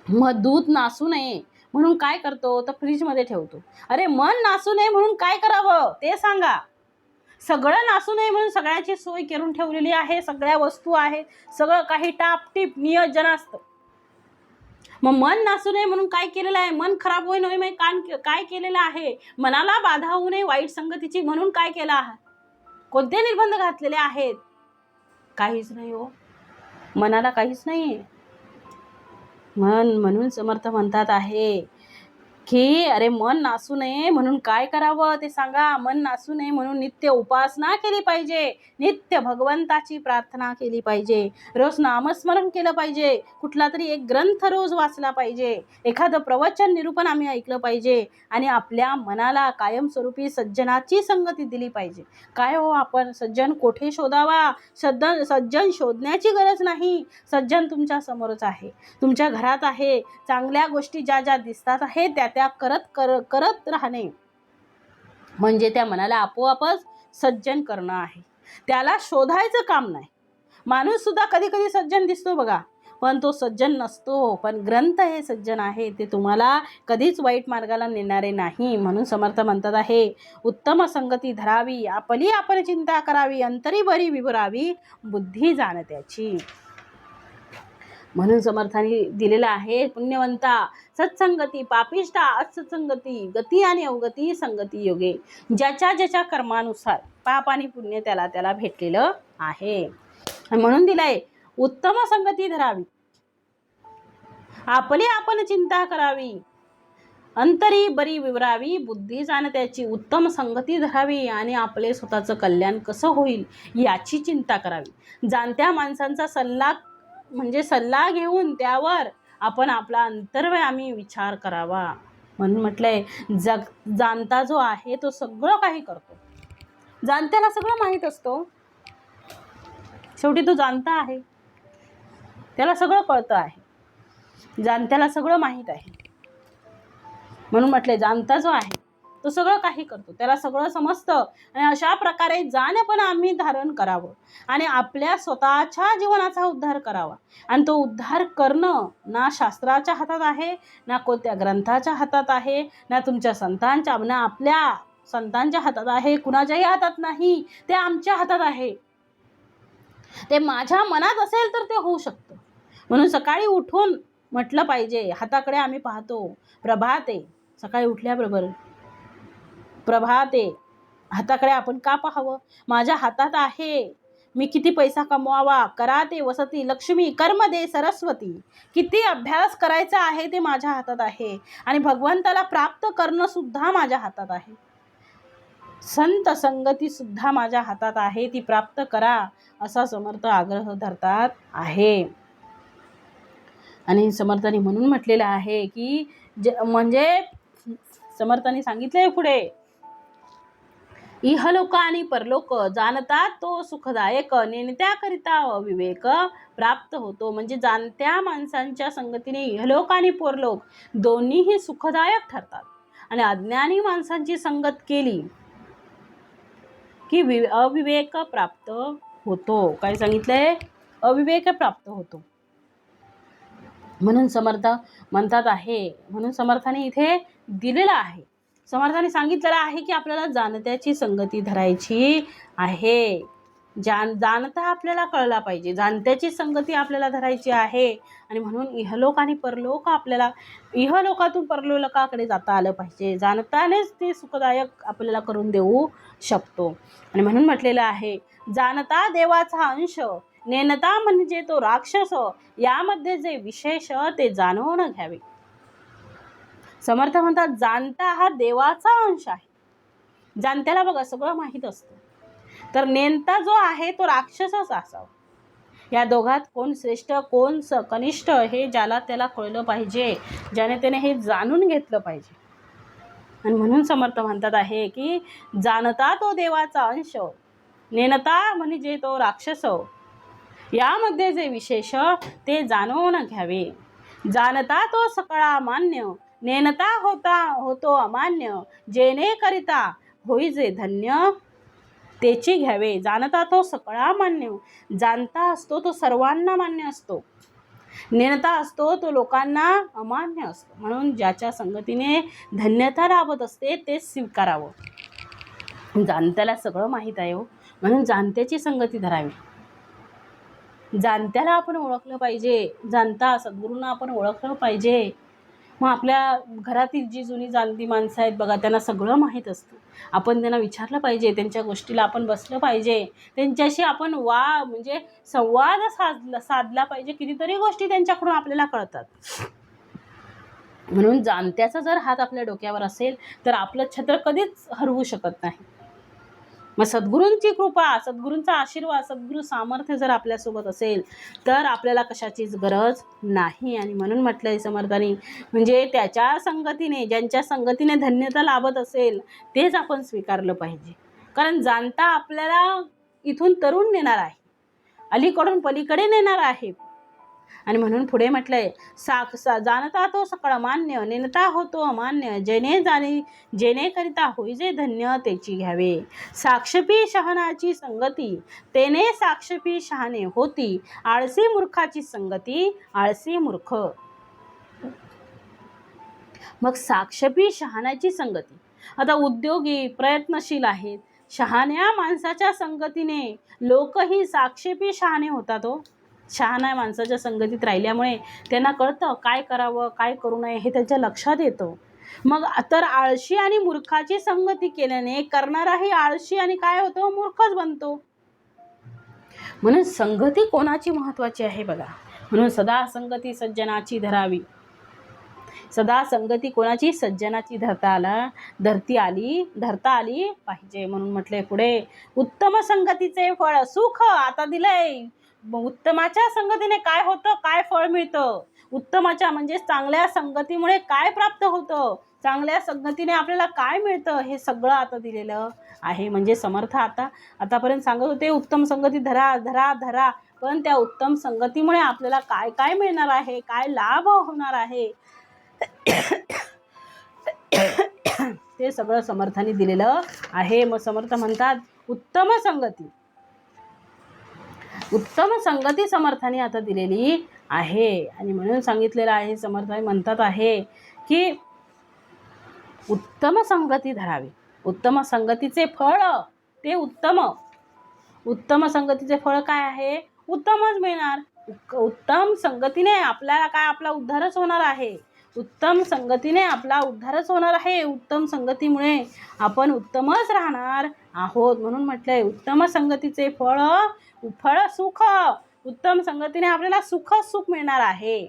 मग दूध नासू नये म्हणून काय करतो तर फ्रीजमध्ये ठेवतो. अरे मन नासू नये म्हणून काय करावं ते सांगा. सगळं नासू नये म्हणून सगळ्याची सोय करून ठेवलेली आहे, सगळ्या वस्तू आहेत, सगळं काही टापटीप नियोजन असतं. मग मन नासू नये म्हणून काय केलेलं आहे? मन खराब होऊ नये म्हणून काय केलेलं आहे? मनाला बाधा होऊ नये वाईट संगतीची म्हणून काय केलं आहे? कोणते निर्बंध घातलेले आहेत? काहीच नाही हो, मनाला काहीच नाही. म्हणून समर्थ म्हणतात आहे की अरे मन नासू नये म्हणून काय करावं ते सांगा. मन नासू नये म्हणून नित्य उपासना केली पाहिजे, नित्य भगवंताची प्रार्थना केली पाहिजे, रोज नामस्मरण केलं पाहिजे, कुठला तरी एक ग्रंथ रोज वाचला पाहिजे, एखादं प्रवचन निरूपण आम्ही ऐकलं पाहिजे आणि आपल्या मनाला कायमस्वरूपी सज्जनाची संगती दिली पाहिजे. काय हो, आपण सज्जन कोठे शोधावा? सज्जन शोधण्याची गरज नाही. सज्जन तुमच्या समोरच आहे, तुमच्या घरात आहे. चांगल्या गोष्टी ज्या ज्या दिसतात आहेत त्या करत राहणे म्हणजे त्या मनाला आपोआपच सज्जन करणं आहे. त्याला शोधायचं काम नाही. माणूस सुद्धा कधी कधी सज्जन दिसतो बघा, पण तो सज्जन नसतो. पण ग्रंथ हे सज्जन आहे, ते तुम्हाला कधीच वाईट मार्गाला नेणारे नाही. म्हणून समर्थ म्हणतात आहे, उत्तम संगती धरावी, आपली आपण चिंता करावी, अंतरी बरी विभरावी, बुद्धी जाणत्याची. म्हणून समर्थांनी दिलेलं आहे, पुण्यवंता सत्संगती पापिष्ठा असत्संगती गती आणि अवगती संगती योगे. ज्याच्या ज्याच्या कर्मानुसार पाप आणि पुण्य त्याला त्याला भेटलेलं आहे. म्हणून दिलाय, उत्तम संगती धरावी, आपली आपण चिंता करावी, अंतरी बरी विवरावी, बुद्धी जाणत्याची. उत्तम संगती धरावी आणि आपले स्वतःचं कल्याण कसं होईल याची चिंता करावी. जाणत्या माणसांचा सल्ला घेऊन त्यावर आपण आपला अंतर्यामी विचार करावा. म्हणून म्हटलंय, जाणता जो आहे तो सगळं काही करतो. जाणत्याला सगळं माहीत असतो, शेवटी तो जाणता आहे, त्याला सगळं कळतं आहे, जाणत्याला सगळं माहीत आहे. म्हणून म्हटलंय, जाणता जो आहे तो सगळं काही करतो, त्याला सगळं समजतं. आणि अशा प्रकारे जाणपण आम्ही धारण करावं आणि आपल्या स्वतःच्या जीवनाचा उद्धार करावा. आणि तो उद्धार करणं ना शास्त्राच्या हातात आहे, ना कोणत्या ग्रंथाच्या हातात आहे, ना तुमच्या संतांच्या, ना आपल्या संतांच्या हातात आहे, कुणाच्याही हातात नाही. ते आमच्या हातात आहे. ते माझ्या मनात असेल तर ते होऊ शकतं. म्हणून सकाळी उठून म्हटलं पाहिजे, हाताकडे आम्ही पाहतो, प्रभाते, सकाळी उठल्याबरोबर प्रभाते, हाताकडे आपण का पाहावं? माझ्या हातात आहे, मी किती पैसा कमवावा, कराते वसती लक्ष्मी, कर्म दे सरस्वती. किती अभ्यास करायचा आहे ते माझ्या हातात आहे आणि भगवंताला प्राप्त करणं सुद्धा माझ्या हातात आहे. संत संगती सुद्धा माझ्या हातात आहे, ती प्राप्त करा, असा समर्थ आग्रह धरतात आहे. आणि समर्थांनी म्हणून म्हटलेलं आहे की म्हणजे समर्थांनी सांगितले पुढे, इहलोक आणि परलोक जाणता तो सुखदायक, नेणत्याकरिता विवेक प्राप्त होतो. म्हणजे जाणत्या माणसांच्या संगतीने इहलोक आणि परलोक दोन्हीही सुखदायक ठरतात. आणि अज्ञानी माणसांची संगत केली की अविवेक प्राप्त होतो. काय सांगितलंय? अविवेक प्राप्त होतो. म्हणून समर्थ म्हणतात आहे, म्हणून समर्थाने इथे दिलेलं आहे, समर्थाने सांगितलेलं आहे की आपल्याला जाणत्याची संगती धरायची आहे. जाणता आपल्याला कळला पाहिजे, जाणत्याची संगती आपल्याला धरायची आहे. आणि म्हणून इहलोक आणि परलोक आपल्याला इहलोकातून परलोकाकडे जाता आलं पाहिजे. जाणतानेच ते सुखदायक आपल्याला करून देऊ शकतो. आणि म्हणून म्हटलेलं आहे, जाणता देवाचा अंश, नेणता म्हणजे तो राक्षस, यामध्ये जे विशेष ते जाणून घ्यावे. समर्थ म्हणतात, जाणता हा देवाचा अंश आहे. जाणत्याला बघा सगळं माहीत असतं, तर नेणता जो आहे तो राक्षसच असावा. या दोघात कोण श्रेष्ठ कोण कनिष्ठ हे ज्याला त्याला कळलं पाहिजे, ज्याने त्याने हे जाणून घेतलं पाहिजे. आणि म्हणून समर्थ म्हणतात आहे की जाणता तो देवाचा अंश, नेणता म्हणजे तो राक्षस, यामध्ये जे विशेष ते जाणून घ्यावे. जाणता तो सकळा मान्य, नेणता होतो अमान्य, जेणे करिता होई जे धन्य तेची घ्यावे. जाणता तो सकळा मान्य, जाणता असतो तो सर्वांना मान्य असतो, नेणता असतो तो लोकांना अमान्य असतो. म्हणून ज्याच्या संगतीने धन्यता लाभत असते तेच स्वीकारावं. जाणत्याला सगळं माहीत आहे हो, म्हणून जाणत्याची संगती धरावी. जाणत्याला आपण ओळखलं पाहिजे, जाणता सद्गुरूंना आपण ओळखलं पाहिजे. मग आपल्या घरातील जी जुनी जाणती माणसं आहेत बघा, त्यांना सगळं माहीत असतं. आपण त्यांना विचारलं पाहिजे, त्यांच्या गोष्टीला आपण बसलं पाहिजे, त्यांच्याशी आपण म्हणजे संवाद साधला पाहिजे. कितीतरी गोष्टी त्यांच्याकडून आपल्याला कळतात. म्हणून जाणत्याचा जर हात आपल्या डोक्यावर असेल तर आपलं छत्र कधीच हरवू शकत नाही. मग सद्गुरूंची कृपा, सद्गुरूंचा आशीर्वाद, सद्गुरू सामर्थ्य जर आपल्यासोबत असेल तर आपल्याला कशाचीच गरज नाही. आणि म्हणून म्हटलंय समर्थांनी, म्हणजे त्याच्या संगतीने, ज्यांच्या संगतीने धन्यता लाभत असेल तेच आपण स्वीकारलं पाहिजे. कारण जाणता आपल्याला इथून तरुण नेणार आहे, अलीकडून पलीकडे नेणार आहे. आणि म्हणून पुढे म्हटलंय, जाणता तो सकळ मान्य, नेणता होतो अमान्य, जेणे करिता होई जे धन्य तेची घ्यावे. साक्षपी शहाणाची संगती तेने साक्षपी शहाणे होती, आळसी मूर्खाची संगती आळसी मूर्ख. मग साक्षपी शहाण्याची संगती, आता उद्योगी प्रयत्नशील आहेत, शहाण्या माणसाच्या संगतीने लोकही साक्षेपी शहाणे होतात हो. शहाण्या माणसाच्या संगतीत राहिल्यामुळे त्यांना कळतं काय करावं काय करू नये हे त्यांच्या लक्षात येतं. मग तर आळशी आणि मूर्खाची संगती केल्याने करणाराही आळशी आणि काय होतो, मूर्खच बनतो. म्हणून संगती कोणाची महत्वाची आहे बघा. म्हणून सदा संगती सज्जनाची धरावी. सदा संगती कोणाची? सज्जनाची धरता आली पाहिजे. म्हणून म्हटले पुढे, उत्तम संगतीचे फळ सुख. आता दिलंय उत्तमाच्या संगतीने काय होतं, काय फळ मिळतं. उत्तमाच्या म्हणजे चांगल्या संगतीमुळे काय प्राप्त होतं, चांगल्या संगतीने आपल्याला काय मिळतं, हे सगळं आता दिलेलं आहे. म्हणजे समर्थ आतापर्यंत सांगत होते उत्तम संगती धरा धरा धरा, पण त्या उत्तम संगतीमुळे आपल्याला काय काय मिळणार आहे, काय लाभ होणार आहे ते सगळं समर्थाने दिलेलं आहे. मग समर्थ म्हणतात उत्तम संगती समर्थाने आता दिलेली आहे. आणि म्हणून सांगितलेलं आहे, समर्थाने म्हणतात आहे की उत्तम संगती धरावी. उत्तम संगतीचे फळ ते उत्तम संगतीचे फळ काय आहे, उत्तमच मिळणार. उत्तम संगतीने आपल्याला काय, आपला उद्धारच होणार आहे. उत्तम संगतीने आपला उद्धारच होणार आहे. उत्तम संगतीमुळे आपण उत्तमच राहणार आहोत. म्हणून म्हटलंय उत्तम संगतीचे फळ सुख. उत्तम संगतीने आपल्याला सुख मिळणार आहे.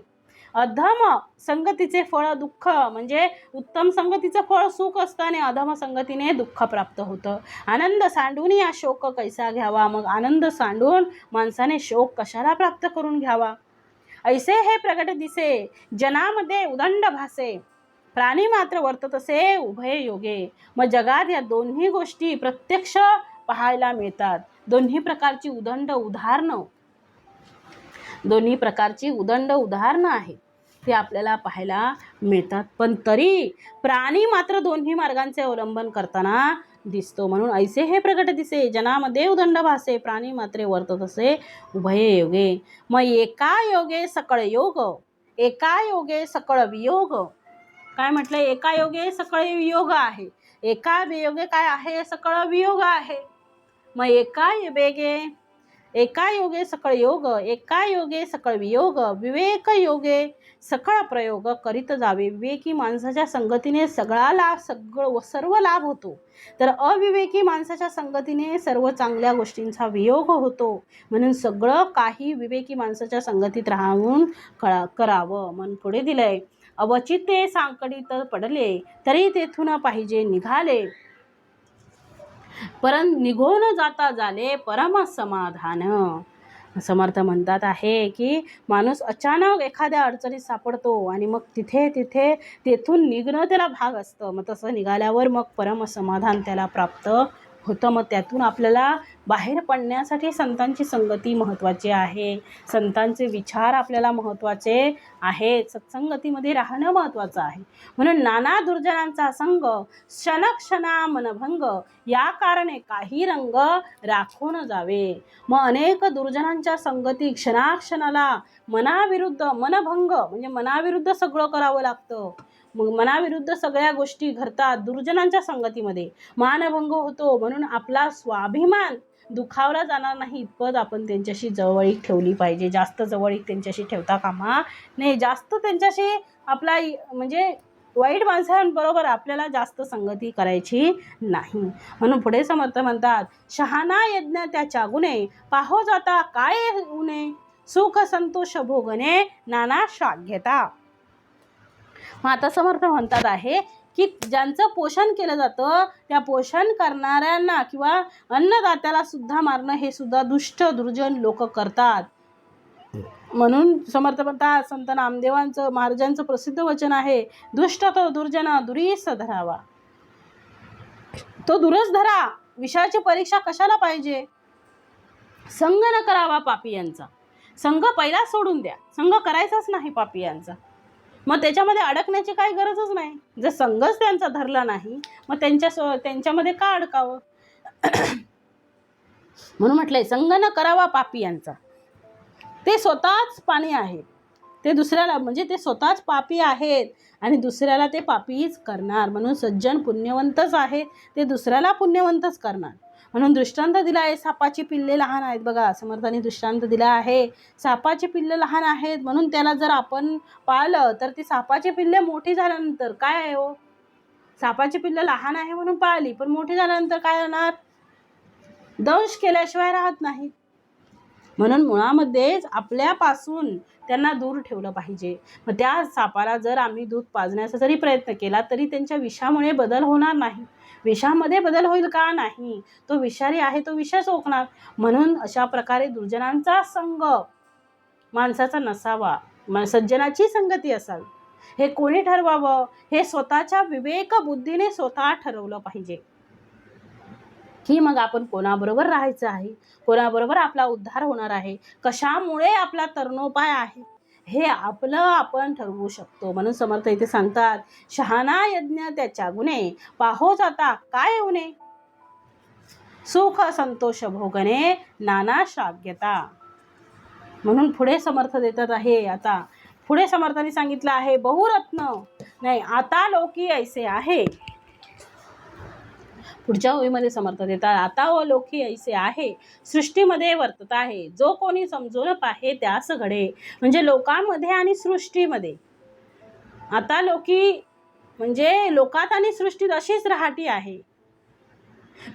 अधम संगतीचे फळ दुःख, म्हणजे उत्तम संगतीचं फळ सुख असतं आणि अधम संगतीने दुःख प्राप्त होतं. आनंद सांडून या शोक कैसा घ्यावा, मग आनंद सांडून माणसाने शोक कशाला प्राप्त करून घ्यावा. ऐसे हे प्रगट दिसे जनामध्ये उदंड भासे, प्राणी मात्र वर्तत असे उभय योगे. मग जगात या दोन्ही गोष्टी प्रत्यक्ष पाहायला मिळतात. दोन्ही प्रकारची उदाहरणं आहेत ते आपल्याला पाहायला मिळतात. पण तरी प्राणी मात्र दोन्ही मार्गांचे अवलंबन करताना दिसतो. म्हणून ऐसे हे प्रगट दिसे जनामध्ये उदंड भासे, प्राणी मात्रे वर्तत असे उभय योगे. मग एका योगे सकळ योग, एका योगे सकळ वियोग. काय म्हटलं? एका योगे सकळ वियोग आहे, एका वियोगे काय आहे? सकळ वियोग आहे. मग एका योगे सकळ योग, एका योगे सकळ वियोग. विवेक योगे सकळ प्रयोग करीत जावे. विवेकी माणसाच्या संगतीने सर्व लाभ होतो, तर अविवेकी माणसाच्या संगतीने सर्व चांगल्या गोष्टींचा वियोग होतो. म्हणून सगळं काही विवेकी माणसाच्या संगतीत राहून करावं. मन पुढे दिलंय, अवचिते सांकडित पडले तरी तेथून पाहिजे निघाले, परंतु निघून जाता झाले परम समाधान. समर्थ म्हणतात आहे की माणूस अचानक एखाद्या अडचणीत सापडतो आणि मग तेथून निघणं त्याला भाग असतं. मग तसं निघाल्यावर मग परम समाधान त्याला प्राप्त होतं. मग त्यातून आपल्याला बाहेर पडण्यासाठी संतांची संगती महत्त्वाची आहे, संतांचे विचार आपल्याला महत्त्वाचे आहेत, सत्संगतीमध्ये राहणं महत्त्वाचं आहे. म्हणून नाना दुर्जनांचा संग क्षणक्षणा मनभंग, या कारणे काही रंग राखून जावे. मग अनेक दुर्जनांच्या संगती क्षणाक्षणाला मनाविरुद्ध, मनभंग म्हणजे मनाविरुद्ध सगळं करावं लागतं. मग मनाविरुद्ध सगळ्या गोष्टी घडतात दुर्जनांच्या संगतीमध्ये, मानभंग होतो. म्हणून आपला स्वाभिमान दुखावला जाणार नाही इतपत आपण त्यांच्याशी जवळीक ठेवली पाहिजे. जास्त जवळीक त्यांच्याशी ठेवता कामा नाही, जास्त त्यांच्याशी आपला म्हणजे वाईट माणसांबरोबर आपल्याला जास्त संगती करायची नाही. म्हणून पुढे समर्थ म्हणतात, शहाणा यज्ञ त्याच्या गुणे, पाहो जाता काय उणे, सुख संतोष भोगणे नाना श्लाघ्यता. मग आता समर्थ म्हणतात आहे की ज्यांचं पोषण केलं जातं त्या पोषण करणाऱ्यांना किंवा अन्नदात्याला सुद्धा मारणं हे सुद्धा दुष्ट दुर्जन लोक करतात. म्हणून समर्थ म्हणतात, संत नामदेवांचं महाराजांचं प्रसिद्ध वचन आहे, दुष्ट तो दुर्जन दुरीस धरावा. तो दुरच धरा. विषयाची परीक्षा कशाला पाहिजे? संग न करावा पापियांचा. संघ पहिला सोडून द्या, संघ करायचाच नाही पापियांचा. मग त्याच्यामध्ये अडकण्याची काही गरजच नाही. जर संघच त्यांचा धरला नाही मग त्यांच्यामध्ये का अडकावं? म्हणून म्हटलंय, संग न करावा पापियांचा. ते स्वतःच पाणी आहेत, ते दुसऱ्याला म्हणजे ते स्वतःच पापी आहेत आणि दुसऱ्याला ते पापीच करणार. म्हणून सज्जन पुण्यवंतच आहेत, ते दुसऱ्याला पुण्यवंतच करणार. म्हणून दृष्टांत दिला आहे, सापाची पिल्ले लहान आहेत. बघा समर्थांनी दृष्टांत दिला आहे, सापाची पिल्ले लहान आहेत म्हणून त्याला जर आपण पाळलं तर ती सापाची पिल्ले मोठी झाल्यानंतर काय आहे हो? सापाची पिल्ले लहान आहे म्हणून पाळली, पण मोठी झाल्यानंतर काय होणार? दंश केल्याशिवाय राहत नाही. म्हणून मुळामध्येच आपल्यापासून त्यांना दूर ठेवलं पाहिजे. मग त्या सापाला जर आम्ही दूध पाजण्याचा जरी प्रयत्न केला तरी त्यांच्या विषामुळे बदल होणार नाही. विषामध्ये बदल होईल का? नाही. तो विषारी आहे, तो विषच ओकणार. म्हणून अशा प्रकारे दुर्जनांचा संग माणसाचा नसावा, सज्जनाची संगती असावी. हे कोणी ठरवावं? हे स्वतःच्या विवेक बुद्धीने स्वतः ठरवलं पाहिजे की मग आपण कोणाबरोबर राहायचं आहे, कोणाबरोबर आपला उद्धार होणार आहे, कशामुळे आपला तरणोपाय आहे, हे आपलं आपण ठरवू शकतो. म्हणून समर्थ इथे सांगतात, शहाणा यज्ञ त्याच्या गुणे, पाहो जाता काय उणे, सुख संतोष भोगणे नाना श्लाघ्यता. म्हणून पुढे समर्थ देतात आहे. आता पुढे समर्थांनी सांगितलं आहे, बहुरत्न नाही आता लोकी ऐसे आहे. पुढच्या ओळीमध्ये समर्थ देतात, आता व लोकी ऐसे आहे, सृष्टीमध्ये वर्तत आहे, जो कोणी समजून पाहे त्यास घडे. म्हणजे लोकांमध्ये आणि सृष्टीमध्ये. आता लोकी म्हणजे लोकात आणि सृष्टीत अशीच राहटी आहे.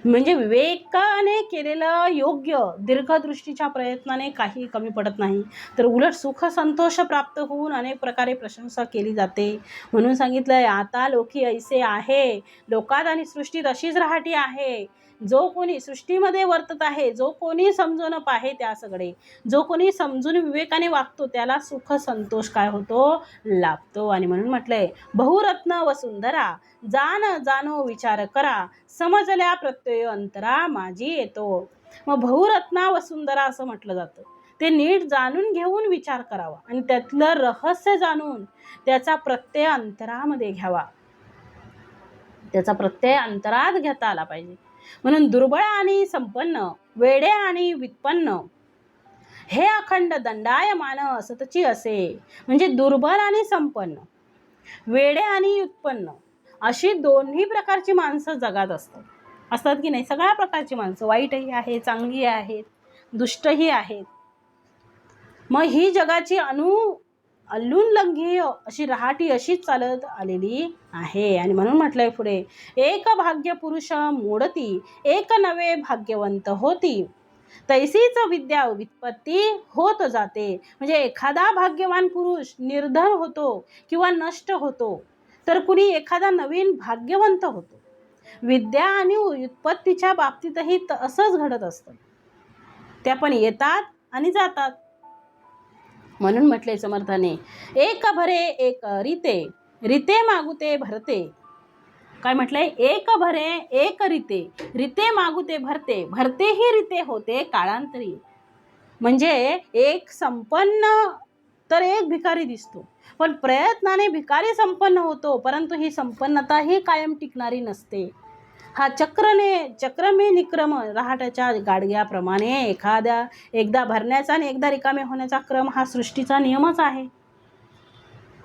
म्हणजे विवेकाने केलेलं योग्य दीर्घदृष्टीच्या प्रयत्नाने काही कमी पडत नाही, तर उलट सुख संतोष प्राप्त होऊन अनेक प्रकारे प्रशंसा केली जाते. म्हणून सांगितलंय, आता लोकी ऐसे आहे, लोकात आणि सृष्टीत अशीच राहटी आहे. जो कोणी सृष्टीमध्ये वर्तत आहे, जो कोणी समजून पाहे त्या सगळे, जो कोणी समजून विवेकाने वागतो त्याला सुख संतोष काय होतो, लाभतो. आणि म्हणून म्हटलंय, बहुरत्न वसुंधरा जान जानो विचार करा, समजल्या प्रत्यय अंतरा माझी येतो. मग बहुरत्ना वसुंधरा असं म्हटलं जातं. ते नीट जाणून घेऊन विचार करावा आणि त्यातलं रहस्य जाणून त्याचा प्रत्यय अंतरामध्ये घ्यावा, त्याचा प्रत्यय अंतरात घेता आला पाहिजे. म्हणून दुर्बळ आणि संपन्न, वेडे आणि व्युत्पन्न, हे अखंड दंडायमान सतची असे. म्हणजे दुर्बल आणि संपन्न, वेडे आणि व्युत्पन्न अशी दोन्ही प्रकारची माणसं जगात असतात की नाही. सगळ्या प्रकारची माणसं, वाईटही आहेत, चांगली आहेत, दुष्टही आहेत. मग ही जगाची अल्लुलंघीय अशी राहाटी अशीच चालत आलेली आहे. आणि म्हणून म्हटलंय पुढे, एक भाग्य पुरुष मोडती, एक नवे भाग्यवंत होती, तैसीच विद्या व्युत्पत्ती होत जाते. म्हणजे एखादा भाग्यवान पुरुष निर्धन होतो किंवा नष्ट होतो, तर कुणी एखादा नवीन भाग्यवंत होतो. विद्या आणि व्युत्पत्तीच्या बाबतीतही असंच घडत असतं. त्या पण येतात आणि जातात. म्हणून म्हटले समर्थाने, एक भरे एक रीते, रीते मागुते भरते. काय म्हटलंय, एक भरे एक रीते, रीते मागुते भरते, भरते ही रीते होते काळांतरी. म्हणजे एक संपन्न तर एक भिकारी दिसतो, पण प्रयत्नाने भिकारी संपन्न होतो, परंतु ही संपन्नता ही कायम टिकणारी नसते. हा चक्रमे निक्रम रहाटाच्या गाडग्याप्रमाणे एकदा भरण्याचा आणि एकदा रिकामे होण्याचा क्रम हा सृष्टीचा नियमच आहे.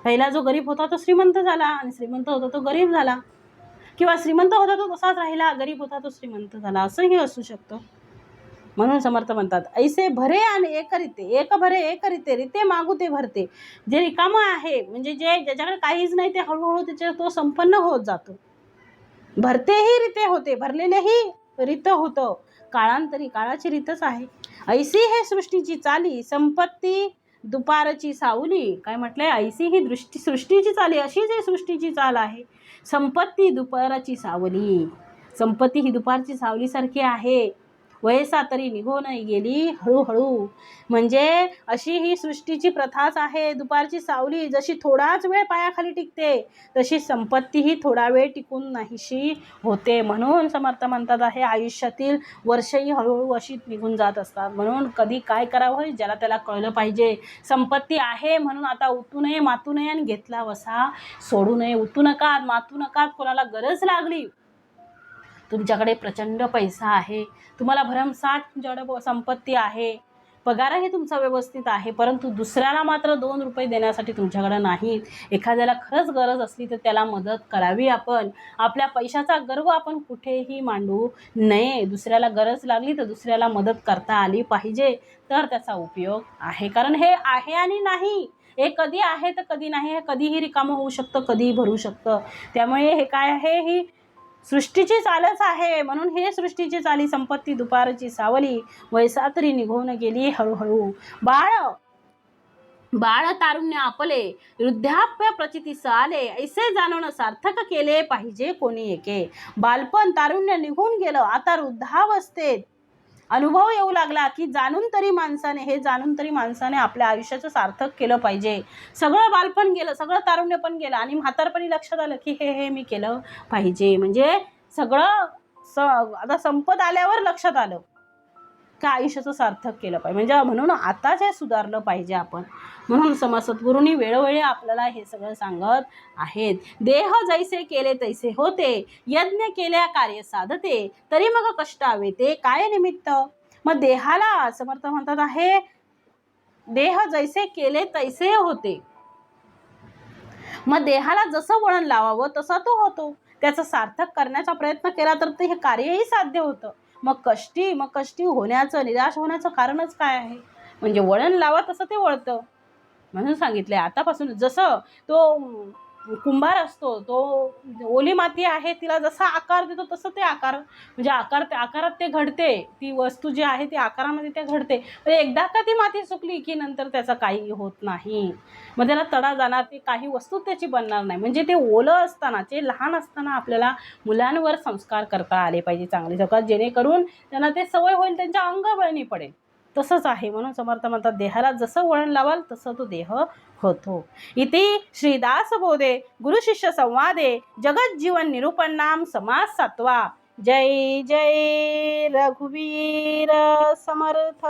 पहिला जो गरीब होता तो श्रीमंत झाला, आणि श्रीमंत होता तो गरीब झाला, किंवा श्रीमंत होता तो तसाच राहिला, गरीब होता तो श्रीमंत झाला, असंही असू शकतं. म्हणून समर्थ म्हणतात, ऐसे भरे आणि एक रीते, एक भरे एक रीते, रीते मागू ते भरते. जे रिकामं आहे, म्हणजे ज्याच्याकडे काहीच नाही, ते हळूहळू त्याच्या तो संपन्न होत जातो. भरतेही रीते होते, भरलेलेही रीत होतं काळांतरी, काळाची रीतच आहे. ऐसी हे सृष्टीची चाली, संपत्ती दुपारची सावली. काय म्हटलंय, ऐसी ही सृष्टीची चाली, अशीच ही सृष्टीची चाल आहे. संपत्ती दुपारची सावली, संपत्ती ही दुपारची सावलीसारखी आहे, वयसा तरी निघून गेली हळूहळू. म्हणजे अशी ही सृष्टीची प्रथाच आहे. दुपारची सावली जशी थोडाच वेळ पायाखाली टिकते, तशी संपत्ती ही थोडा वेळ टिकून नाहीशी होते. म्हणून समर्थ म्हणतात आहे, आयुष्यातील वर्षही हळूहळू अशी निघून जात असतात. म्हणून कधी काय करावं ज्याला त्याला कळलं पाहिजे. संपत्ती आहे म्हणून आता उतू नये, मातू नये, आणि घेतला वसा सोडू नये. उतू नका, मातू नका. कोणाला गरज लागली, तुमच्याकडे प्रचंड पैसा आहे, तुम्हाला भरमसाठ तुमच्याकडे संपत्ती आहे, पगारही तुमचा व्यवस्थित आहे, परंतु दुसऱ्याला मात्र 2 रुपये देण्यासाठी तुमच्याकडे नाहीत. एखाद्याला खरंच गरज असली तर त्याला मदत करावी. आपण आपल्या पैशाचा गर्व आपण कुठेही मांडू नये. दुसऱ्याला गरज लागली तर दुसऱ्याला मदत करता आली पाहिजे, तर त्याचा उपयोग आहे. कारण हे आहे आणि नाही, हे कधी आहे तर कधी नाही, हे कधीही रिकामं होऊ शकतं, कधीही भरू शकतं. त्यामुळे हे काय आहे, ही सृष्टीची चालच आहे. म्हणून हे सृष्टीची चाली, संपत्ती दुपारची सावली, वयसा तरी निघून गेली हळूहळू. बाळ तारुण्य आपले, वृद्धाप्य प्रचितीस आले, ऐसे जाणून सार्थक केले पाहिजे कोणी एके. बालपण तारुण्य निघून गेलं, आता वृद्धावस्थेत अनुभव येऊ लागला की जाणून तरी माणसाने आपल्या आयुष्याचं सार्थक केलं पाहिजे. सगळं बालपण गेलं, सगळं तारुण्य पण गेलं, आणि म्हातारपणी लक्षात आलं की हे मी केलं पाहिजे. म्हणजे सगळं आता संपत आल्यावर लक्षात आलं का आयुष्याचं सार्थक केलं पाहिजे. म्हणून आताच हे सुधारलं पाहिजे आपण. म्हणून सद्गुरूंनी वेळोवेळी आपल्याला हे सगळं सांगत आहेत. देह जैसे केले तैसे होते, यज्ञ केल्या कार्य साधते, तरी मग कष्टावे ते काय निमित्त. मग देहाला समर्थ म्हणतात आहे, देह जैसे केले तैसे होते. मग देहाला जसं वळण लावावं तसा तो होतो. त्याचं सार्थक करण्याचा प्रयत्न केला तर ते हे कार्यही साध्य होतं. मग कष्टी होण्याचं, निराश होण्याचं कारणच काय आहे. म्हणजे वळण लावा तसं ते वळतं. म्हणून सांगितलंय, आतापासून जसं तो कुंभार असतो तो ओली माती आहे तिला जसा आकार देतो तसं ते आकार म्हणजे आकारात ते घडते, ती वस्तू जी आहे ती आकारामध्ये ते घडते. पण एकदा का ती माती सुकली की नंतर त्याचा काही होत नाही, मग त्याला तडा जाणार, ती काही वस्तू त्याची बनणार नाही. म्हणजे ते ओलं असताना, ते लहान असताना आपल्याला मुलांवर संस्कार करता आले पाहिजे चांगले संस्कार, जेणेकरून त्यांना ते सवय होईल, त्यांच्या अंगवळणी पडेल. तसंच आहे. म्हणून समर्थ म्हणतात देहाला जसं वळण लावाल तसं तो देह होतो. इति श्रीदास बोधे गुरुशिष्य संवादे जगज्जीवन निरूपणाम समाज सातवा. जय जय रघुवीर समर्थ.